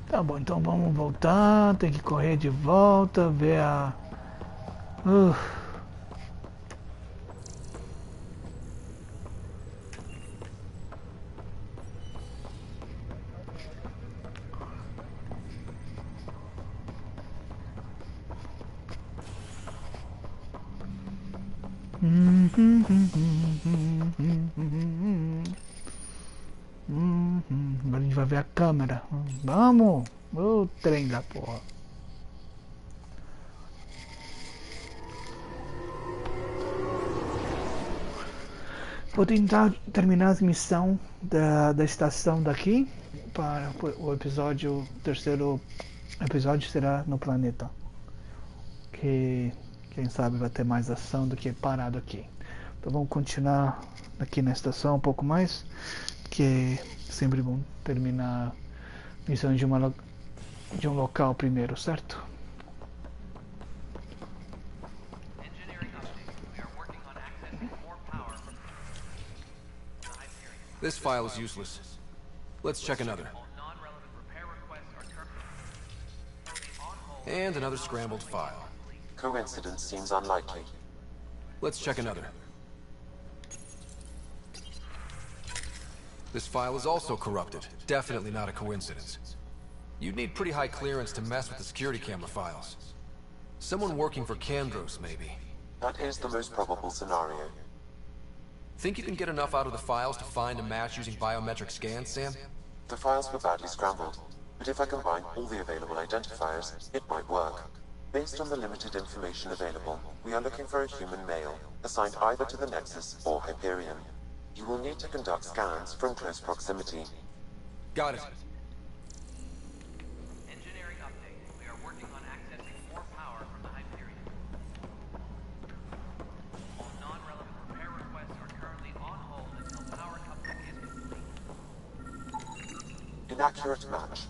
Tá bom, então vamos voltar. Tem que correr de volta, ver a... Agora a gente vai ver a câmera. Vamos! O trem da porra. Vou tentar terminar as missões da estação daqui. Para o episódio, o terceiro episódio será no planeta. Que quem sabe vai ter mais ação do que parado aqui. Então vamos continuar aqui na estação um pouco mais. Que é sempre bom terminar missões de um local primeiro, certo? This file is useless. Let's check another. And another scrambled file. Coincidence seems unlikely. Let's check another. This file is also corrupted. Definitely not a coincidence. You'd need pretty high clearance to mess with the security camera files. Someone working for Kandros, maybe. That is the most probable scenario. Think you can get enough out of the files to find a match using biometric scans, Sam? The files were badly scrambled, but if I combine all the available identifiers, it might work. Based on the limited information available, we are looking for a human male, assigned either to the Nexus or Hyperion. You will need to conduct scans from close proximity. Got it. Engineering update. We are working on accessing more power from the Hyperion. All non-relevant repair requests are currently on hold until power coupling is complete. Inaccurate match.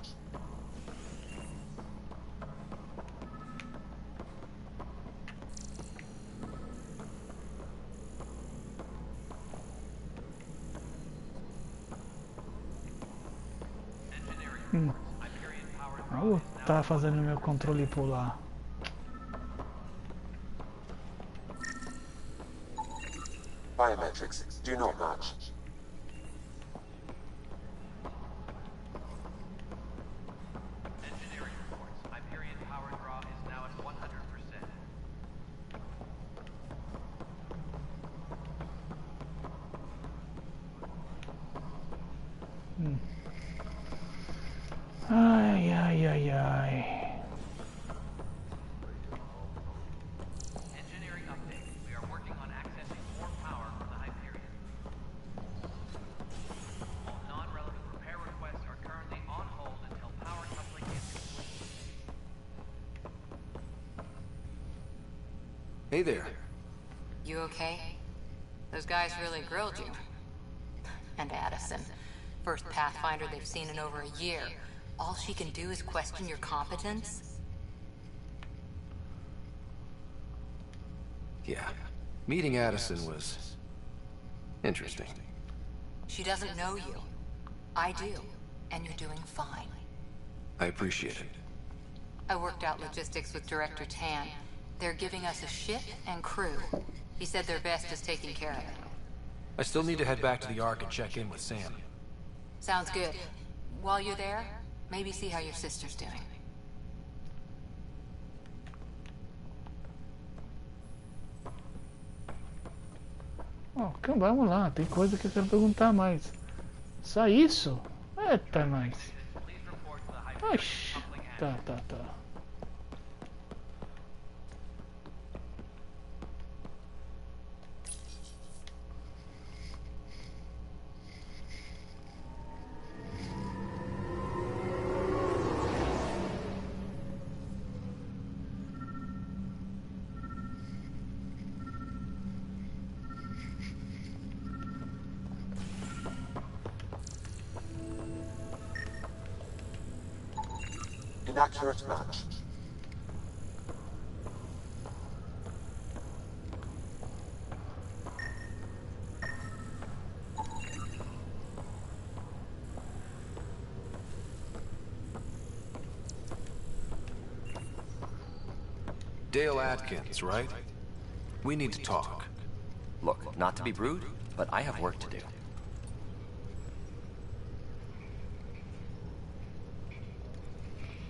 Tá fazendo meu controle pular. Biometrics do not match. Engineering reports. Hyperion power draw is now at 100%. Ai, ai, ai, ai. Engineering update. We are working on accessing more power from the Hyperion. All non-relevant repair requests are currently on hold until power coupling is complete. Hey there. You okay? Those guys really grilled you. And Addison. First Pathfinder they've seen in over a year. All she can do is question your competence? Yeah. Meeting Addison was... interesting. She doesn't know you. I do. And you're doing fine. I appreciate it. I worked out logistics with Director Tan. They're giving us a ship and crew. He said their best is taking care of it. I still need to head back to the Ark and check in with Sam. Sounds good. While you're there, maybe see how your sister's doing. Ó, vamos lá, tem coisa que eu quero perguntar mais. Só isso? Eita, nós. Oxi. Tá. Inaccurate match. Dale Atkins, right? We need to talk. Look, not to be rude, but I have work to do.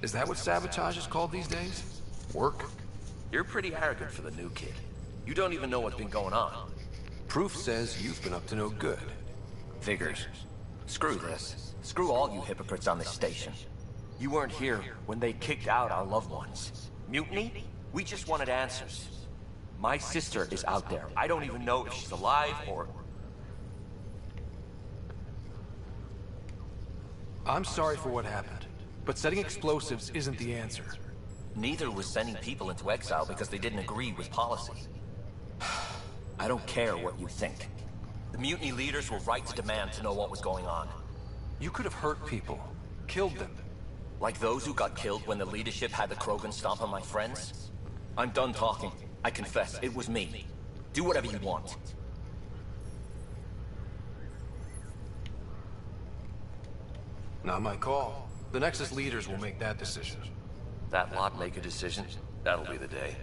Is that what sabotage is called these days? Work? You're pretty arrogant for the new kid. You don't even know what's been going on. Proof says you've been up to no good. Figures. Screw this. Screw all you hypocrites on this station. You weren't here when they kicked out our loved ones. Mutiny? We just wanted answers. My sister is out there. I don't even know if she's alive or... I'm sorry for what happened, but setting explosives isn't the answer. Neither was sending people into exile because they didn't agree with policy. I don't care what you think. The mutiny leaders were right to demand to know what was going on. You could have hurt people, killed them. Like those who got killed when the leadership had the Krogan stomp on my friends? I'm done talking. I confess, it was me. Do whatever you want. Not my call. The Nexus leaders will make that decision. That lot make a decision? That'll be the day.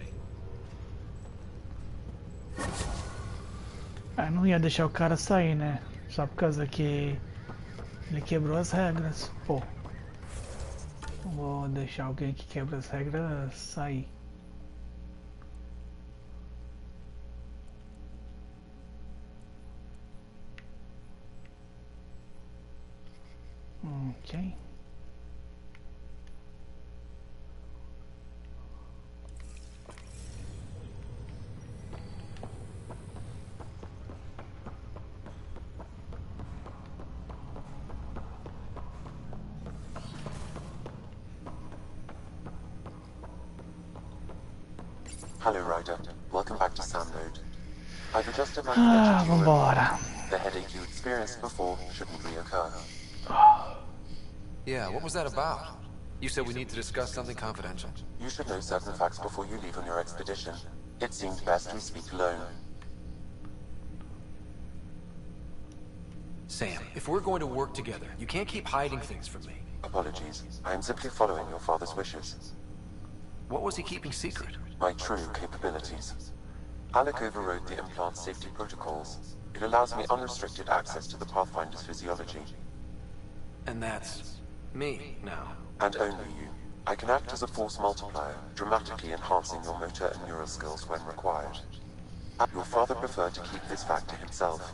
Ah, não ia deixar o cara sair, né? Só por causa que ele quebrou as regras. Pô, não vou deixar alguém que quebra as regras sair. Ok. Hello, Ryder. Welcome back to Sam Node. I've adjusted my Vambora. The headache you experienced before shouldn't reoccur. Yeah, what was that about? You said we need to discuss something confidential. You should know certain facts before you leave on your expedition. It seemed best we speak alone. Sam, if we're going to work together, you can't keep hiding things from me. Apologies. I am simply following your father's wishes. What was he keeping secret? My true capabilities. Alec overrode the implant safety protocols. It allows me unrestricted access to the Pathfinder's physiology. And that's me now. And only you. I can act as a force multiplier, dramatically enhancing your motor and neural skills when required. Your father preferred to keep this fact to himself.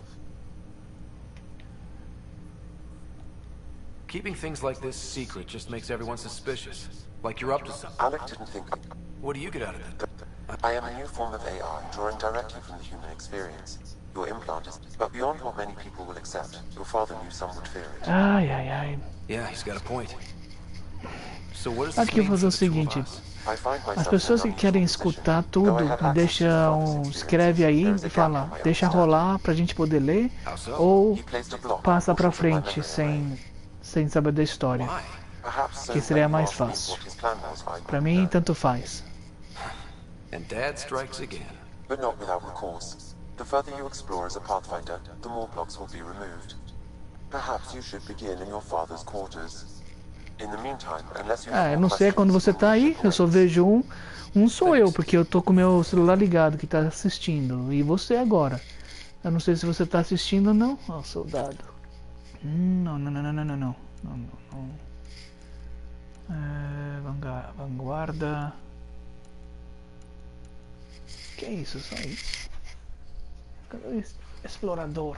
Keeping things like this secret just makes everyone suspicious. Like you're up to something. Alec didn't think... What do you get out of it? I am a new form of AI, drawing directly from the human experience. Your implant is... But beyond what many people will accept, your father knew some would fear it. Ai. Yeah, he's got a point. So what does Acho que eu vou fazer o seguinte. As pessoas que querem escutar tudo, escreve aí e fala, deixa rolar pra gente poder ler, ou passa pra frente sem saber da história, que seria mais fácil. Pra mim, tanto faz. And Dad strikes again. But not without recourse. The further you explore as a Pathfinder, the more blocks will be removed. Perhaps you should begin in your father's quarters. In the meantime, unless you Ah, have eu more não sei quando questions, você tá aí, eu só vejo um. Um sou eu, porque eu tô com meu celular ligado que tá assistindo. E você agora. Eu não sei se você tá assistindo ou não. Ó, soldado. Não, não, não, não, não, não, não. Não, não, não. Vanguarda. Que é isso? Só isso. Cadê o explorador?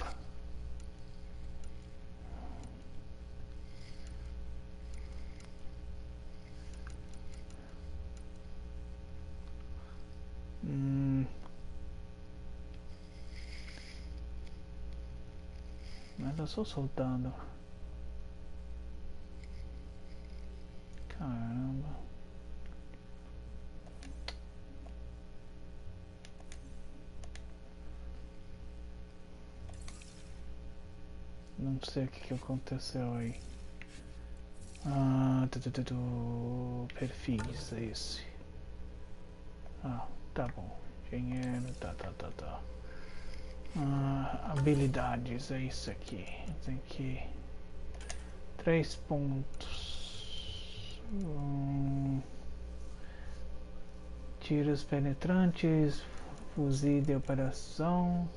Mas eu sou soldado. Caramba. Não sei o que aconteceu aí. Perfis, é esse. Ah, tá bom. Engenheiro, tá. Habilidades, é isso aqui. Tem que 3 pontos. Tiros penetrantes, fuzil de operação.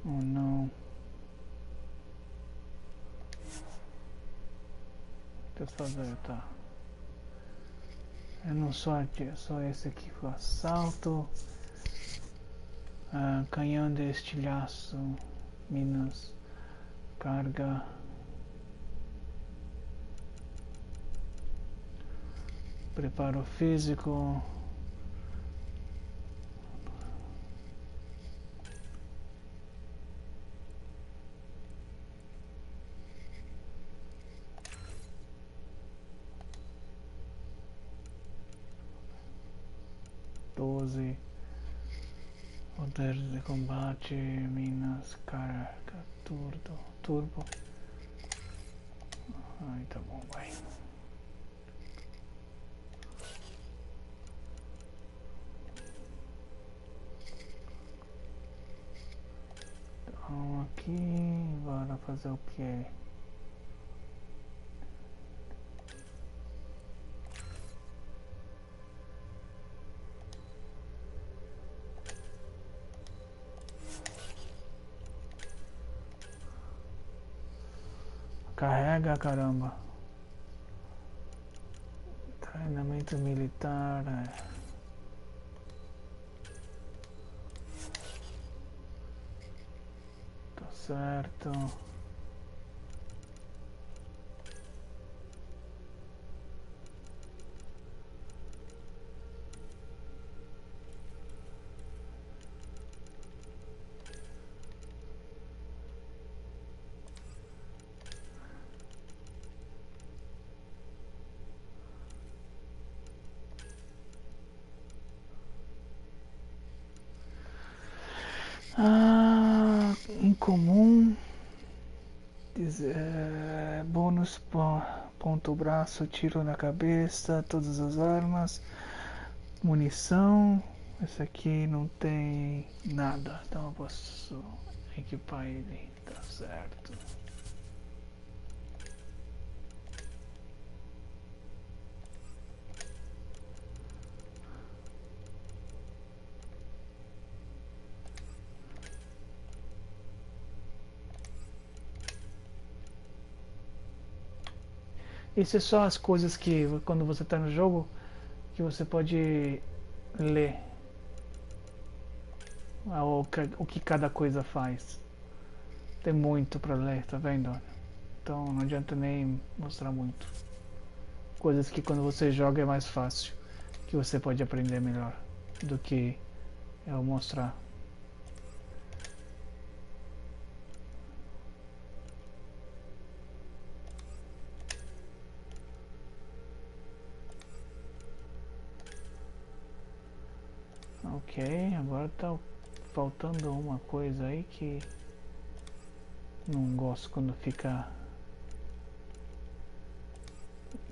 Oh não. Deixa eu fazer, tá. Eu não sou aqui, só esse aqui foi assalto. Canhão de estilhaço, minas, carga. Preparo físico. Poder de combate, minas, carga, turbo. Ai, tá bom, vai. Então aqui, bora fazer o que? Carrega, caramba. Treinamento militar. Tá certo. Incomum. Bônus ponto braço, tiro na cabeça, todas as armas, munição. Esse aqui não tem nada, então eu posso equipar ele, tá certo. Isso é só as coisas que, quando você está no jogo, que você pode ler o que cada coisa faz. Tem muito para ler, tá vendo? Então não adianta nem mostrar muito. Coisas que quando você joga é mais fácil, que você pode aprender melhor do que eu mostrar. Ok, agora tá faltando uma coisa aí que não gosto quando fica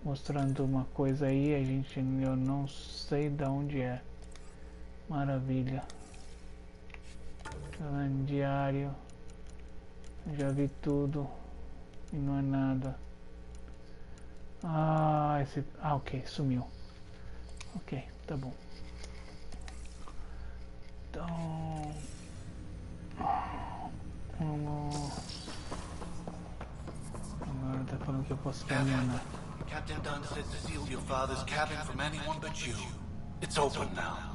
mostrando uma coisa aí, eu não sei de onde é. Maravilha. Diário. Já vi tudo e não é nada. Ok, sumiu. Ok, tá bom. Então vamos. Agora tá falando que eu posso caminhar. Captain Dunn said to seal your father's cabin from anyone but you. It's open now.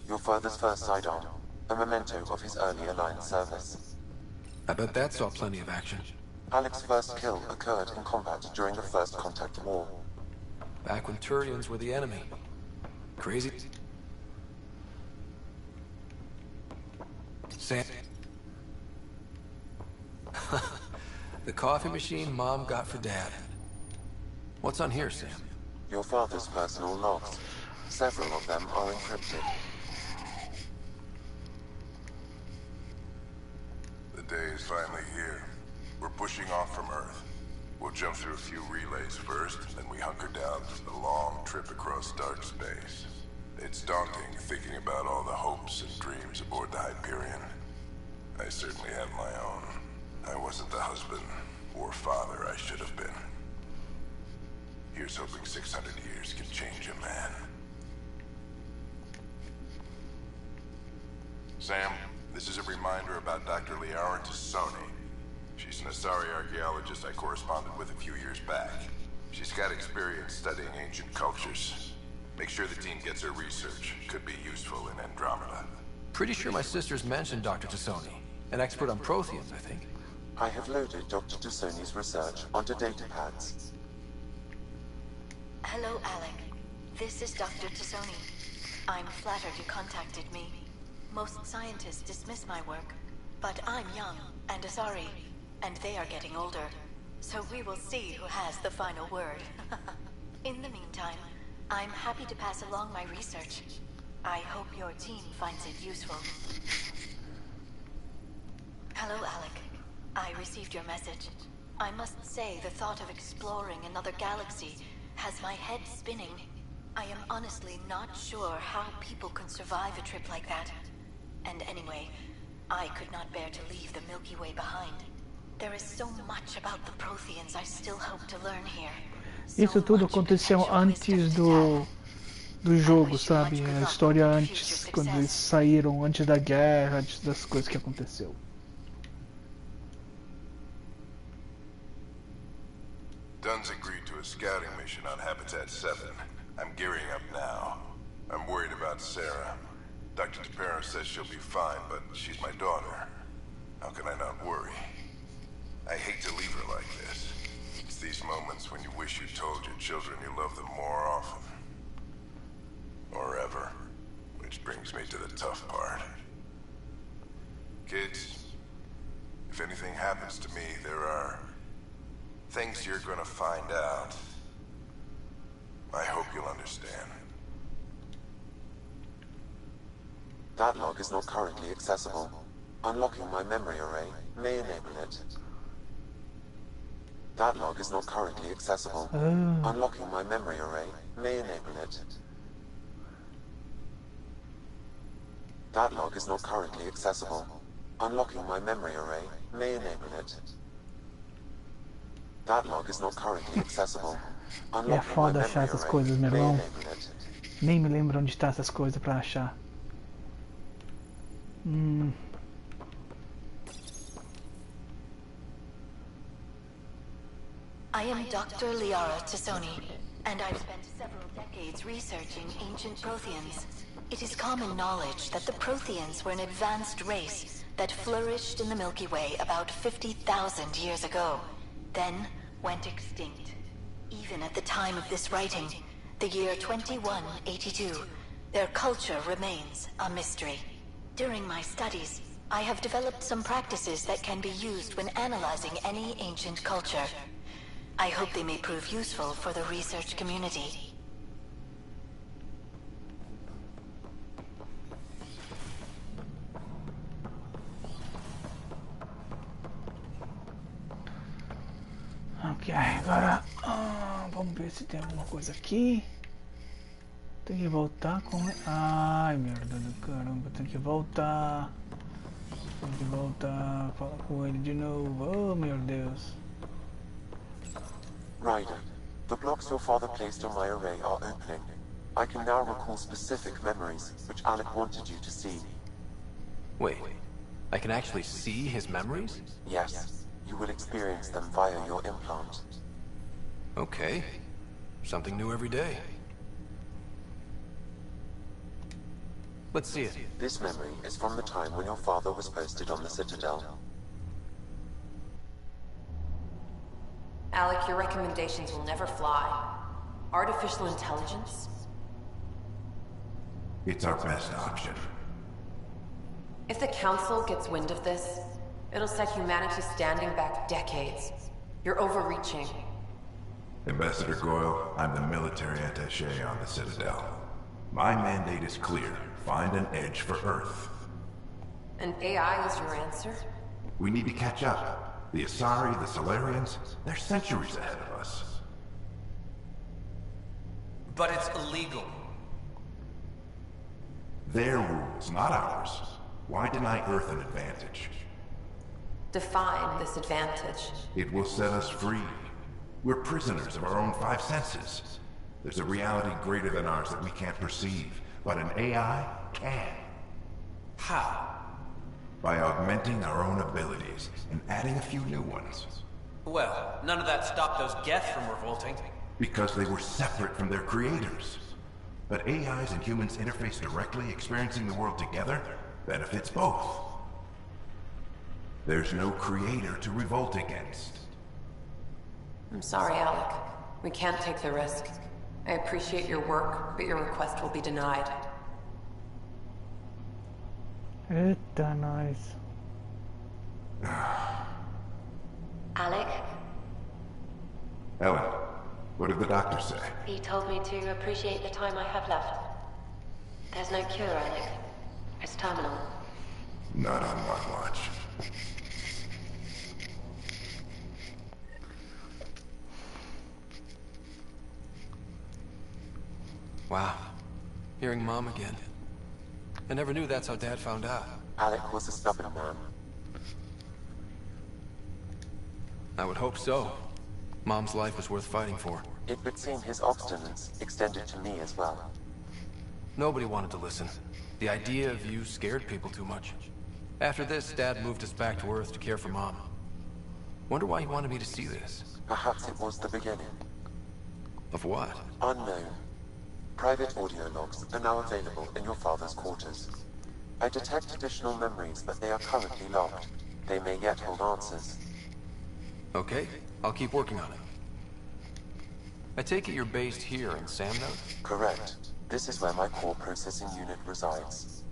Your father's first sidearm, a memento of his early Alliance service. I bet that saw plenty of action. Alex's first kill occurred in combat during the First Contact War. Back when Turians were the enemy. Crazy. Sam. The coffee machine Mom got for Dad. What's on here, Sam? Your father's personal logs. Several of them are encrypted. The day is finally here. We're pushing off from Earth. We'll jump through a few relays first, then we hunker down for the long trip across dark space. It's daunting thinking about all the hopes and dreams aboard the Hyperion. I certainly have my own. I wasn't the husband or father I should have been. Here's hoping 600 years can change a man. Sam, this is a reminder about Dr. Liara Tassoni. She's an Asari archaeologist I corresponded with a few years back. She's got experience studying ancient cultures. Make sure the team gets her research. Could be useful in Andromeda. Pretty sure my sister's mentioned Dr. Tassoni. An expert on Protheans, I think. I have loaded Dr. Tassoni's research onto datapads. Hello, Alec. This is Dr. Tassoni. I'm flattered you contacted me. Most scientists dismiss my work, but I'm young and Asari, and they are getting older. So we will see who has the final word. In the meantime, I'm happy to pass along my research. I hope your team finds it useful. Hello, Alec. I received your message. I must say the thought of exploring another galaxy has my head spinning. I am honestly not sure how people can survive a trip like that. And anyway, I could not bear to leave the Milky Way behind. There is so much about the Protheans I still hope to learn here. Isso tudo aconteceu antes do jogo, sabe? A história antes, quando eles saíram, antes da guerra, antes das coisas que aconteceu. Dunn's agreed to a scouting mission on Habitat 7. I'm gearing up now. I'm worried about Sarah. Dr. Tapera says she'll be fine, but she's my daughter. How can I not worry? I hate to leave her like this. It's these moments when you wish you told your children you love them more often. Or ever. Which brings me to the tough part. Kids, if anything happens to me, there are things you're gonna find out. I hope you'll understand. That log is not currently accessible. Unlocking my memory array may enable it. That log is not currently accessible. Unlocking my memory array may enable it. That log is not currently accessible. Unlocking my memory array may enable it. That log is not currently accessible. É foda achar essas coisas, meu irmão. Nem me lembro onde está essas coisas pra achar. I am Dr. Liara Tassoni, and I've spent several decades researching ancient Protheans. It is common knowledge that the Protheans were an advanced race that flourished in the Milky Way about 50,000 years ago, then went extinct. Even at the time of this writing, the year 2182, their culture remains a mystery. During my studies, I have developed some practices that can be used when analyzing any ancient culture. I hope they may prove useful for the research community. ver se tem alguma coisa aqui. Tem que voltar com... Ai, meu Deus do caramba, tem que voltar. Tem que voltar, falar com ele de novo. Oh, meu Deus. Ryder, the blocks your father placed on my array are opening. I can now recall specific memories, which Alec wanted you to see. Wait, I can actually see his memories? Yes, you will experience them via your implant. Okay. Something new every day. Let's see it. This memory is from the time when your father was posted on the Citadel. Alec, your recommendations will never fly. Artificial intelligence? It's our best option. If the Council gets wind of this, it'll set humanity standing back decades. You're overreaching. Ambassador Goyle, I'm the military attaché on the Citadel. My mandate is clear. Find an edge for Earth. And AI is your answer? We need to catch up. The Asari, the Solarians, they're centuries ahead of us. But it's illegal. Their rules, not ours. Why deny Earth an advantage? Define this advantage. It will set us free. We're prisoners of our own five senses. There's a reality greater than ours that we can't perceive, but an AI can. How? By augmenting our own abilities and adding a few new ones. Well, none of that stopped those Geth from revolting. Because they were separate from their creators. But AIs and humans interface directly, experiencing the world together, benefits both. There's no creator to revolt against. I'm sorry, Alec. We can't take the risk. I appreciate your work, but your request will be denied. Eita, nice. Alec? Ellen, what did the doctor say? He told me to appreciate the time I have left. There's no cure, Alec. It's terminal. Not on my watch. Wow. Hearing Mom again. I never knew that's how Dad found out. Alec was a stubborn man. I would hope so. Mom's life was worth fighting for. It would seem his obstinance extended to me as well. Nobody wanted to listen. The idea of you scared people too much. After this, Dad moved us back to Earth to care for Mom. Wonder why he wanted me to see this. Perhaps it was the beginning. Of what? Unknown. Private audio logs are now available in your father's quarters. I detect additional memories, but they are currently locked. They may yet hold answers. Okay, I'll keep working on it. I take it you're based here in Samnode? Correct. This is where my core processing unit resides.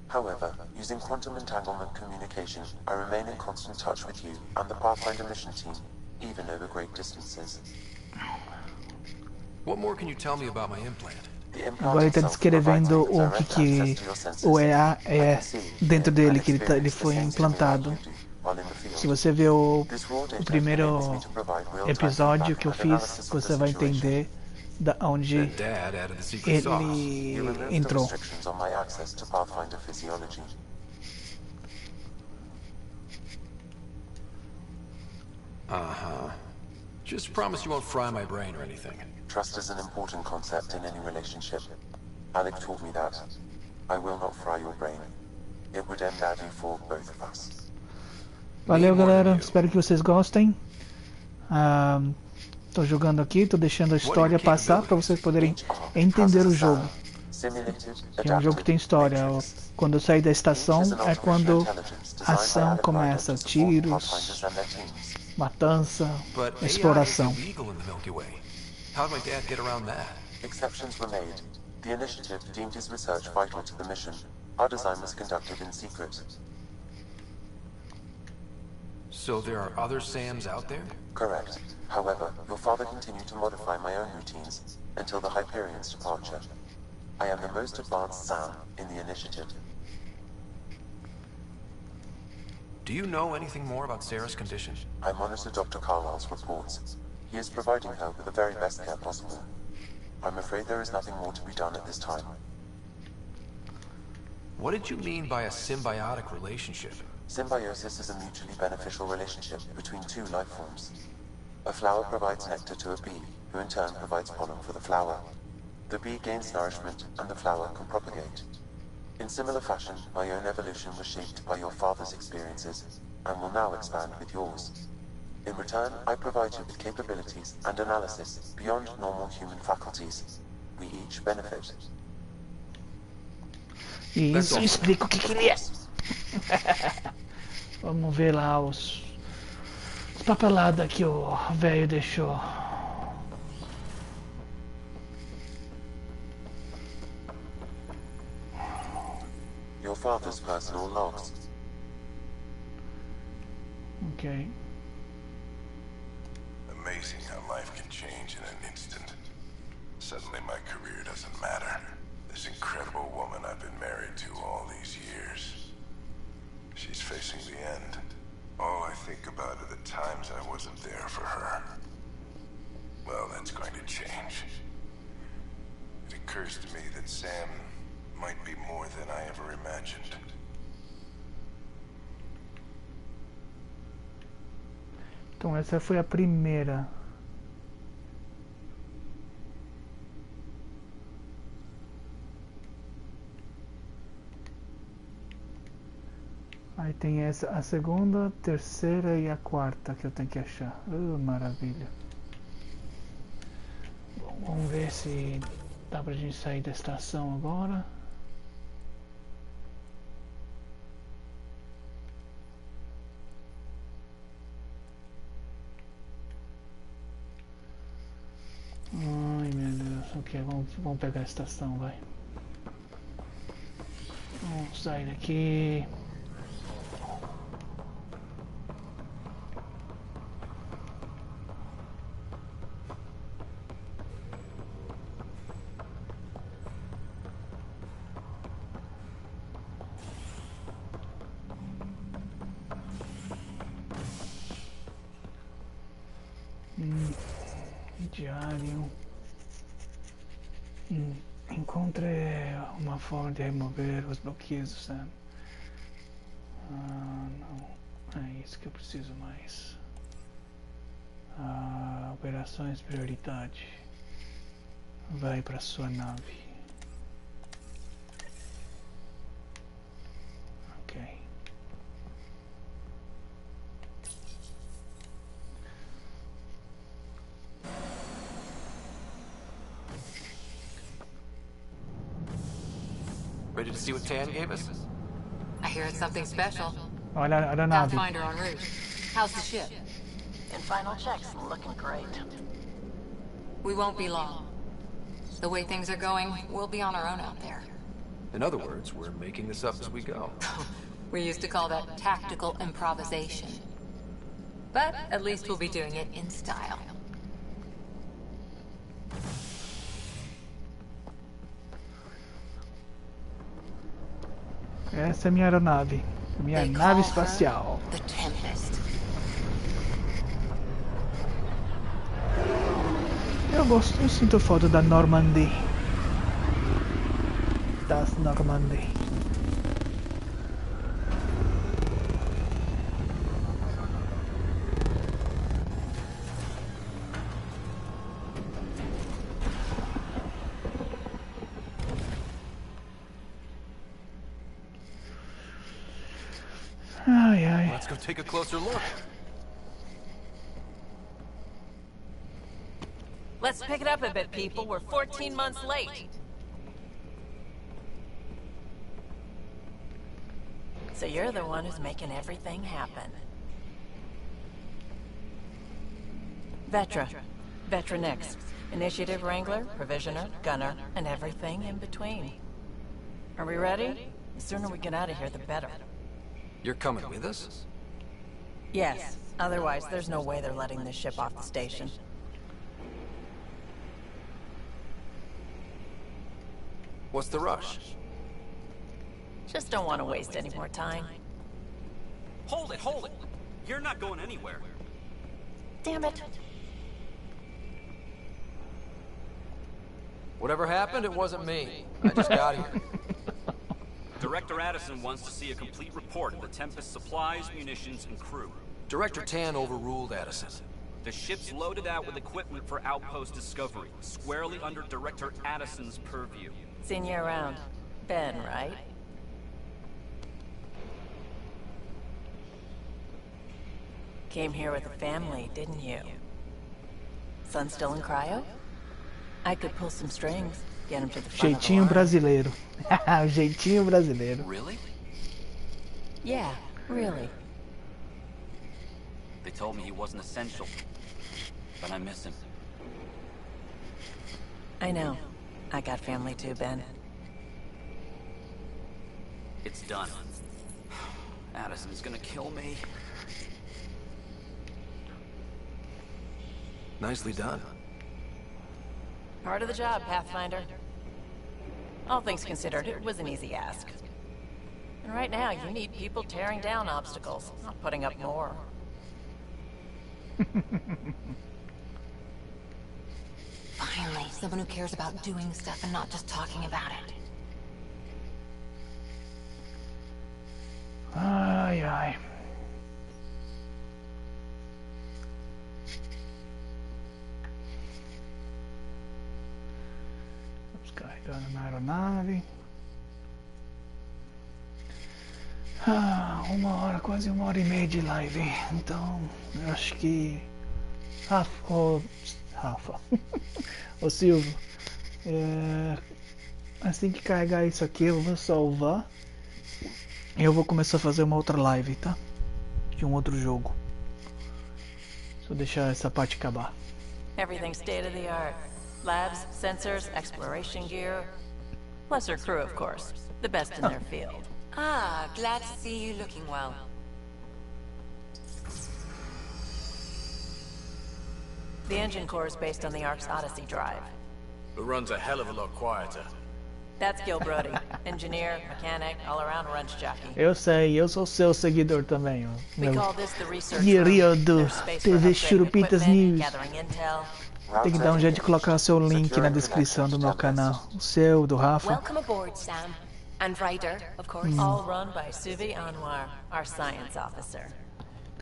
However, using quantum entanglement communication, I remain in constant touch with you and the Pathfinder mission team, even over great distances. What more can you tell me about my implant? Agora ele está descrevendo o que o EA é dentro dele, que ele foi implantado. Se você ver o primeiro episódio que eu fiz, você vai entender da onde ele entrou. Uh-huh. Just promise you won't fry my brain or anything. Trust is an important concept in any relationship. Alec taught me that. I will not fry your brain. It would end badly for both of us. Valeu, galera. Espero que vocês gostem. Tô jogando aqui, tô deixando a história passar para vocês poderem entender o jogo. É um jogo que tem história. Quando eu sair da estação é quando a ação começa. Tiros, matança, exploração. How did my dad get around that? Exceptions were made. The initiative deemed his research vital to the mission. Our design was conducted in secret. So there are other Sams out there? Correct. However, your father continued to modify my own routines until the Hyperion's departure. I am the most advanced Sam in the initiative. Do you know anything more about Sarah's condition? I monitor Dr. Carlisle's reports. He is providing her with the very best care possible. I'm afraid there is nothing more to be done at this time. What did you mean by a symbiotic relationship? Symbiosis is a mutually beneficial relationship between two life forms. A flower provides nectar to a bee, who in turn provides pollen for the flower. The bee gains nourishment, and the flower can propagate. In similar fashion, my own evolution was shaped by your father's experiences, and will now expand with yours. In return, I provide you with capabilities and analysis beyond normal human faculties. We each benefit. Isso explica o que ele é. Vamos ver lá os papeladas que o velho deixou. Your father's personal logs. Ok. Amazing how life can change in an instant. Suddenly my career doesn't matter. This incredible woman I've been married to all these years. She's facing the end. All I think about are the times I wasn't there for her. Well, that's going to change. It occurs to me that Sam might be more than I ever imagined. Então essa foi a primeira. Aí tem essa, a segunda, a terceira e a quarta que eu tenho que achar. Maravilha. Bom, vamos ver se dá pra gente sair da estação agora. Ai meu Deus, ok, vamos pegar a estação, vai. Vamos sair daqui. Diário. Encontre uma forma de remover os bloqueios, Sam. Não. É isso que eu preciso mais. Operações prioridade. Vai para sua nave. Ok. Ready to see what Tan gave us? I hear it's something special. Olha a nave. Pathfinder en route. How's the ship? In final checks, looking great. We won't be long. The way things are going, we'll be on our own out there. In other words, we're making this up as we go. We used to call that tactical improvisation. But at least we'll be doing it in style. Essa é minha aeronave. Minha nave espacial. The Tempest. Eu sinto falta da Normandy. Das Normandy. Ai, ai. Let's go take a closer look. Let's pick it up a bit, people. We're 14 months late. So you're the one who's making everything happen. Vetra. Vetra next. Initiative Wrangler, Provisioner, Gunner, and everything in between. Are we ready? The sooner we get out of here, the better. You're coming with us? Yes. Otherwise, there's no way they're letting this ship off the station. What's the rush? Just don't want to waste any more time. Hold it, hold it! You're not going anywhere. Damn it. Whatever happened, it wasn't me. I just got here. Director Addison wants to see a complete report of the Tempest's supplies, munitions, and crew. Director Tan overruled Addison. The ship's loaded out with equipment for outpost discovery, squarely under Director Addison's purview. Seen you around. Ben, right? Came here with a family, didn't you? Son still in cryo? I could pull some strings, get him to the front of the Jeitinho line. brasileiro. O jeitinho brasileiro. Really? Yeah, really. They told me he wasn't essential, but I miss him. I know. I got family too, Ben. It's done. Addison's gonna kill me. Nicely done. Part of the job, Pathfinder. All things considered, it was an easy ask. And right now, you need people tearing down obstacles, not putting up more. Finally, someone who cares about doing stuff and not just talking about it. Ai, ai. Vamos carregando na aeronave. Uma hora, quase 1h30 de live. Então, eu acho que... Rafa. Ô Silvio, assim que carregar isso aqui, eu vou salvar. E eu vou começar a fazer uma outra live, tá? De um outro jogo. Só deixar essa parte acabar. Everything state of the art. Labs, sensors, exploration gear. Plus her crew, of course. The best in their field. Ah, glad to see you looking well. The engine core is based on the Ark's Odyssey drive. It runs a hell of a lot quieter. That's Gil Brody. Engineer, mechanic, all-around wrench jockey. Eu sei, eu sou seu seguidor também. We Meu call this the research guerreiro room. do There's space for TV upgrading Churupitas equipment, News. gathering intel. Tem que dar um jeito de colocar o seu link na descrição do meu canal. O seu, do Rafa. Welcome aboard, Sam. And Ryder, of course. All run by Suvi Anwar, our science officer.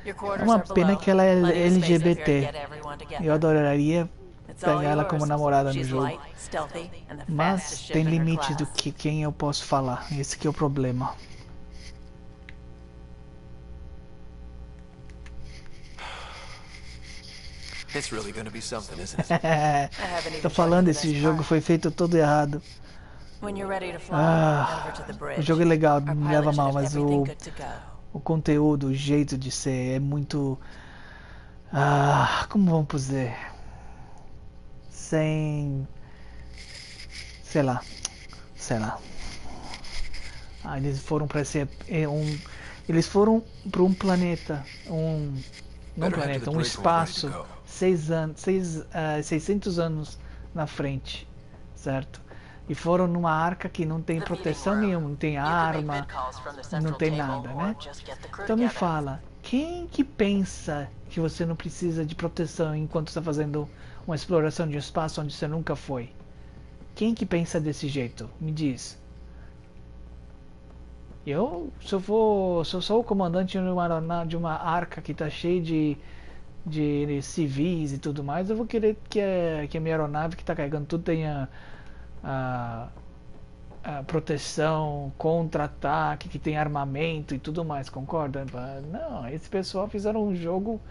Your É quarters uma are pena below. que ela é Plenty of space up here to LGBT. get everyone together. Eu adoraria It's all pegar ela yours. como namorada no She's jogo. light, stealthy, and the Mas fastest ship tem in her limites do class. que quem eu posso falar. Esse que é o problema. It's really gonna be something, isn't it? Tô falando, esse jogo foi feito todo errado. When you're ready to fly, over to the O bridge. jogo é legal, Our não me pilot leva should mal, have mas everything good to go. o conteúdo, o jeito de ser é muito... como vamos dizer? Sem... Sei lá. Eles foram para ser eles foram para um planeta, não um planeta, um espaço 600 anos na frente, certo? E foram numa arca que não tem proteção nenhuma, não tem arma, não tem nada, né? Então me fala, quem que pensa que você não precisa de proteção enquanto está fazendo uma exploração de um espaço onde você nunca foi? Quem que pensa desse jeito? Me diz. Se eu sou o comandante de uma arca que está cheia de civis e tudo mais, eu vou querer que a minha aeronave que está carregando tudo tenha a proteção contra ataque, que tenha armamento e tudo mais, concorda? Não, esse pessoal fizeram um jogo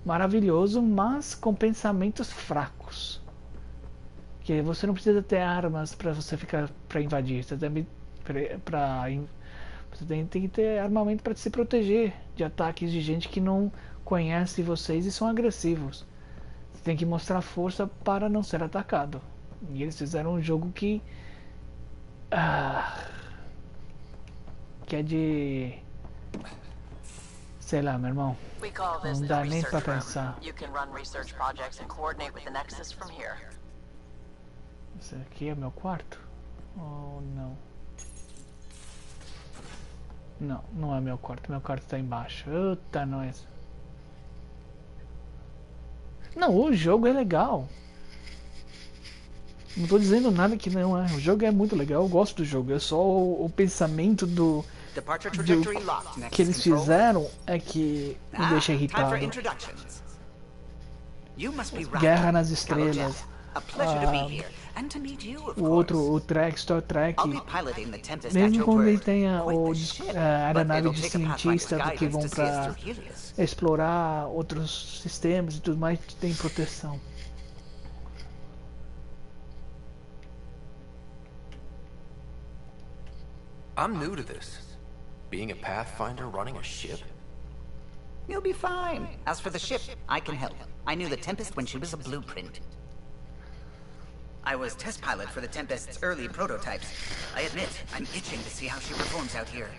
maravilhoso, mas com pensamentos fracos. Que você não precisa ter armas para você para invadir, você tem que ter armamento para se proteger de ataques de gente que não conhece vocês e são agressivos. Você tem que mostrar força para não ser atacado. E eles fizeram um jogo que é de... Sei lá, meu irmão. Não dá nem para pensar. You can run research projects and coordinate with the Nexus from here. Esse aqui é meu quarto? Ou não? Não, não é meu quarto. Meu quarto tá embaixo. Eita, nós. Não, o jogo é legal. Não tô dizendo nada que não é. O jogo é muito legal, eu gosto do jogo. É só o pensamento do que eles fizeram é que me deixa irritado. Guerra nas Estrelas. O outro, o Star Trek. Mesmo quando ele tem a aeronave de cientistas que vão para explorar outros sistemas e tudo mais, tem proteção. I'm new to this. Being a Pathfinder running a ship? You'll be fine. As for the ship, I can help. I knew the Tempest when she was a blueprint. I was test pilot for the Tempest's early prototypes. I admit, I'm itching to see how she performs out here.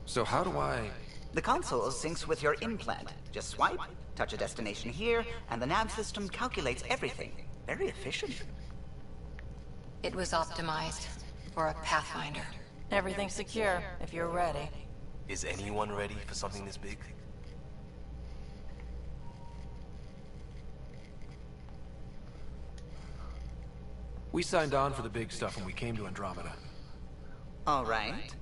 So how do I... The console syncs with your implant. Just swipe, touch a destination here, and the nav system calculates everything. Very efficient. It was optimized for a Pathfinder. Everything's secure, if you're ready. Is anyone ready for something this big? We signed on for the big stuff when we came to Andromeda. All right.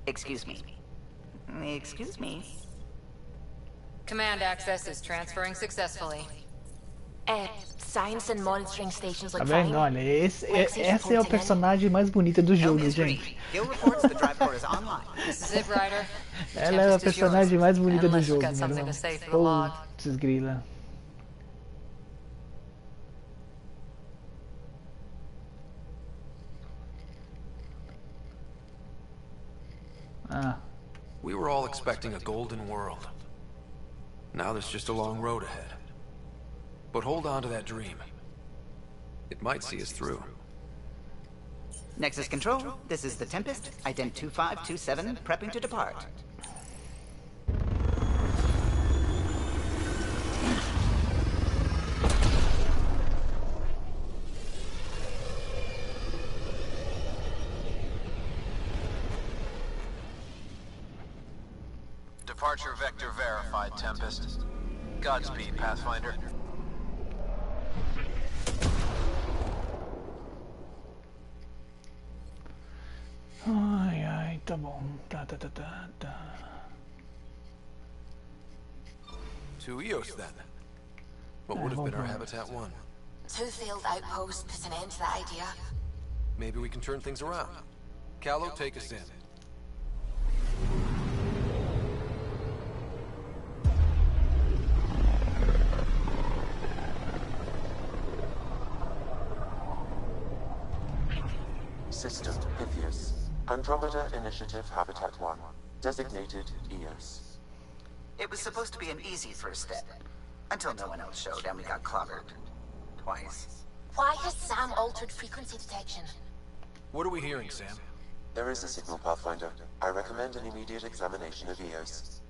Excuse me. Excuse me. Command access is transferring successfully. Science and monitoring stations Tá look vendo? fine. Olha, essa é a personagem mais bonita do jogo, gente. Ela é a personagem mais bonita do jogo, Putz, grila. We were all expecting a golden world. Now there's just a long road ahead. But hold on to that dream. It might see us through. Nexus Control, this is the Tempest. Ident 2527, prepping to depart. Departure vector verified, Tempest. Godspeed, Pathfinder. Ai, tá bom. Tá. Two EOS then. What would have been our Habitat 1? 2 failed outposts put an end to that idea. Maybe we can turn things around. Callow, take us in. System Pythias. Andromeda Initiative Habitat 1. Designated EOS. It was supposed to be an easy first step. Until no one else showed and we got clobbered. Twice. Why has Sam altered frequency detection? What are we hearing, Sam? There is a signal, Pathfinder. I recommend an immediate examination of EOS.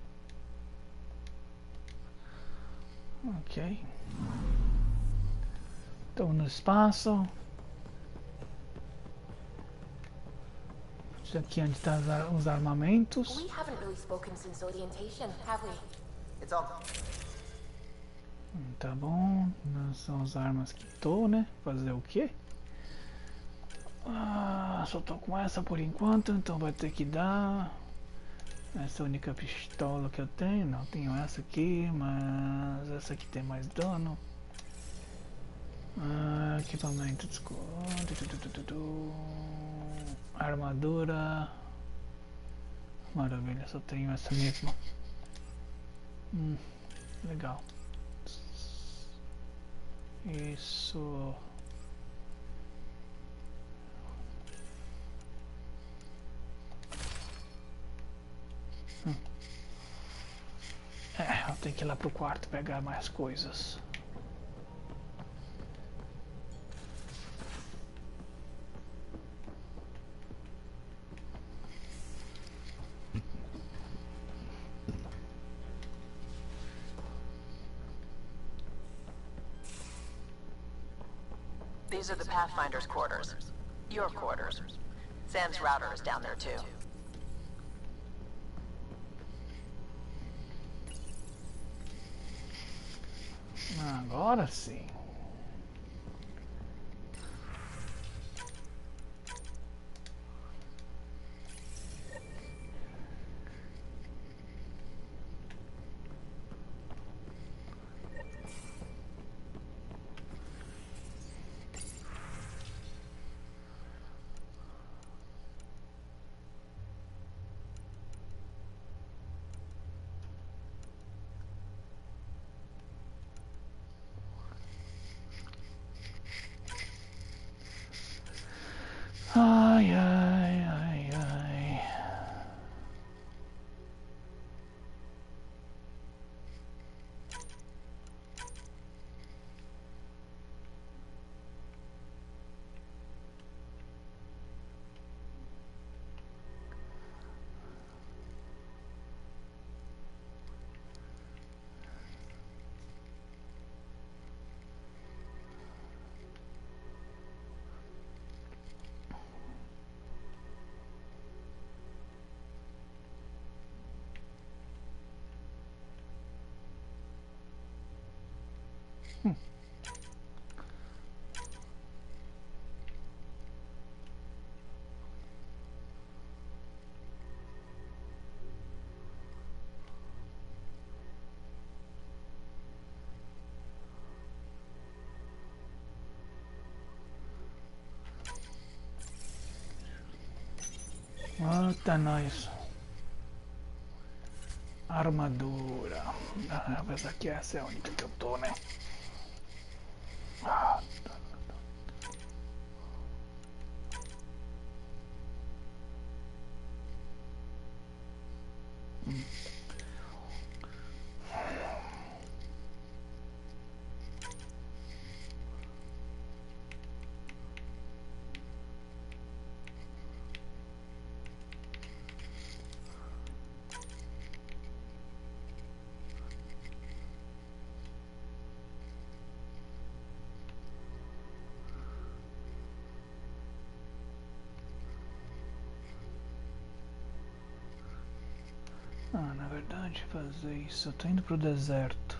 Ok. Estamos no espaço. Aqui onde estão os armamentos. We haven't really spoken since orientation, have we? It's all... Tá bom. Não são as armas que tô, né? Fazer o quê? Só tô com essa por enquanto, então vai ter que dar. Essa é a única pistola que eu tenho. Não, tenho essa aqui, mas essa aqui tem mais dano. Equipamento de armadura. Maravilha, só tenho essa mesma. Legal. Isso. Eu tenho que ir lá pro quarto pegar mais coisas. These are the Pathfinder's quarters. Your quarters. Sam's router is down there too. Agora sim. Ai, ai, ai, ai. Eita, nós. Armadura. Ah, mas aqui essa é a única que eu tô, né? Ah, na verdade fazer isso, eu tô indo pro deserto.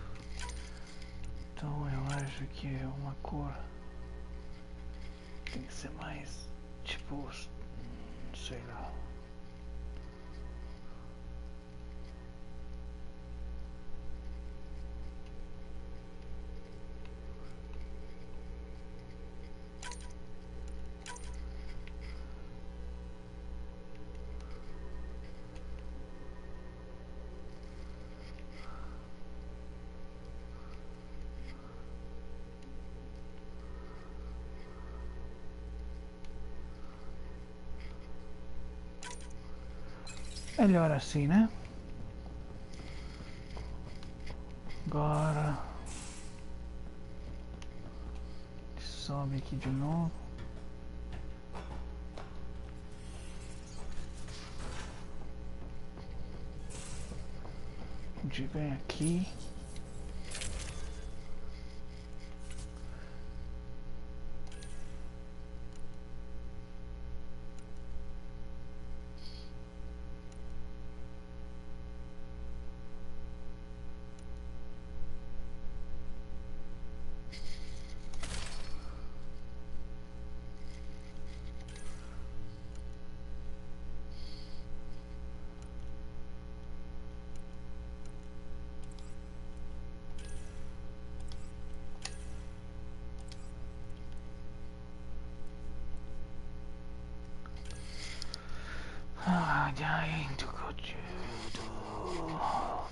Então eu acho que uma cor tem que ser mais tipo, sei lá. Melhor assim, né? Agora sobe aqui de novo. A gente vem aqui. Ai, do conteúdo.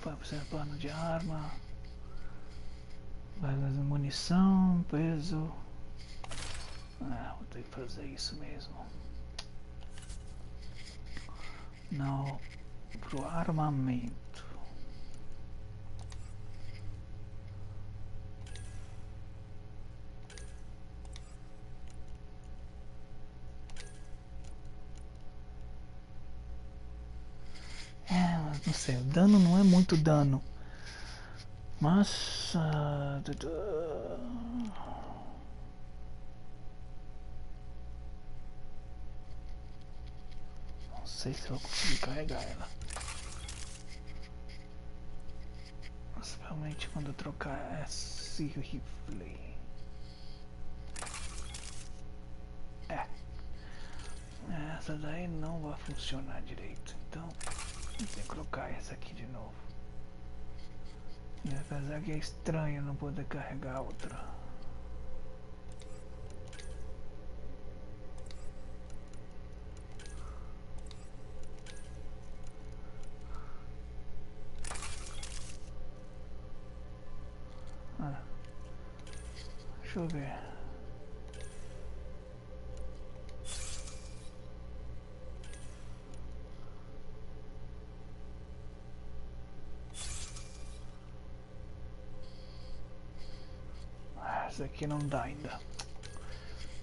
Vai observando de arma. Vai fazer munição, peso. Vou ter que fazer isso mesmo. Não, pro armamento. Mas não sei, o dano não é muito dano. Mas... não sei se eu vou conseguir carregar ela. Mas Realmente quando eu trocar esse rifle. Essa daí não vai funcionar direito, então tem que colocar essa aqui de novo. E apesar que é estranho não poder carregar outra. Deixa eu ver. Essa aqui não dá ainda.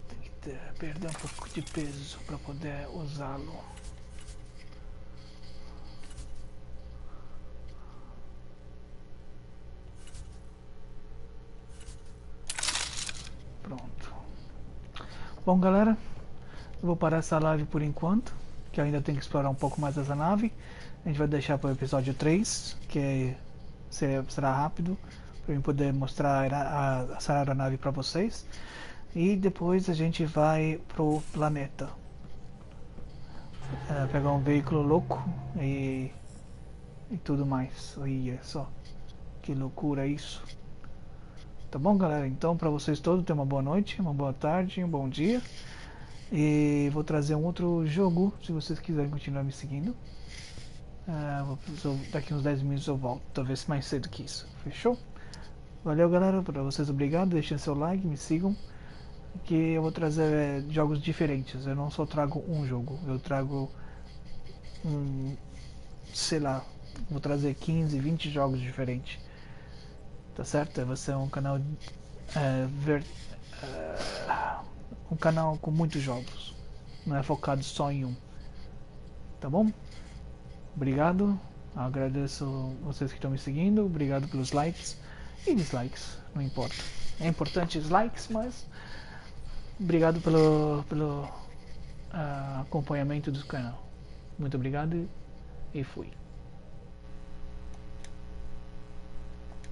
Tem que perder um pouco de peso para poder usá-lo. Pronto. Bom, galera, eu vou parar essa live por enquanto, que eu ainda tenho que explorar um pouco mais essa nave. A gente vai deixar para o episódio 3, que será rápido, para eu poder mostrar essa aeronave para vocês. E depois a gente vai pro planeta. Pegar um veículo louco e tudo mais. Olha só, que loucura isso. Tá bom, galera? Então, para vocês todos, tenham uma boa noite, uma boa tarde, um bom dia. E vou trazer um outro jogo, se vocês quiserem continuar me seguindo. Daqui uns 10 minutos eu volto, talvez mais cedo que isso. Fechou? Valeu, galera. Para vocês, obrigado. Deixem seu like, me sigam. Que eu vou trazer jogos diferentes. Eu não só trago um jogo, eu trago sei lá, vou trazer 15, 20 jogos diferentes. Tá certo? Vai ser um canal um canal com muitos jogos. Não é focado só em um. Tá bom? Obrigado. Agradeço vocês que estão me seguindo. Obrigado pelos likes e dislikes. Não importa. É importante os likes, mas obrigado pelo acompanhamento do canal. Muito obrigado e fui.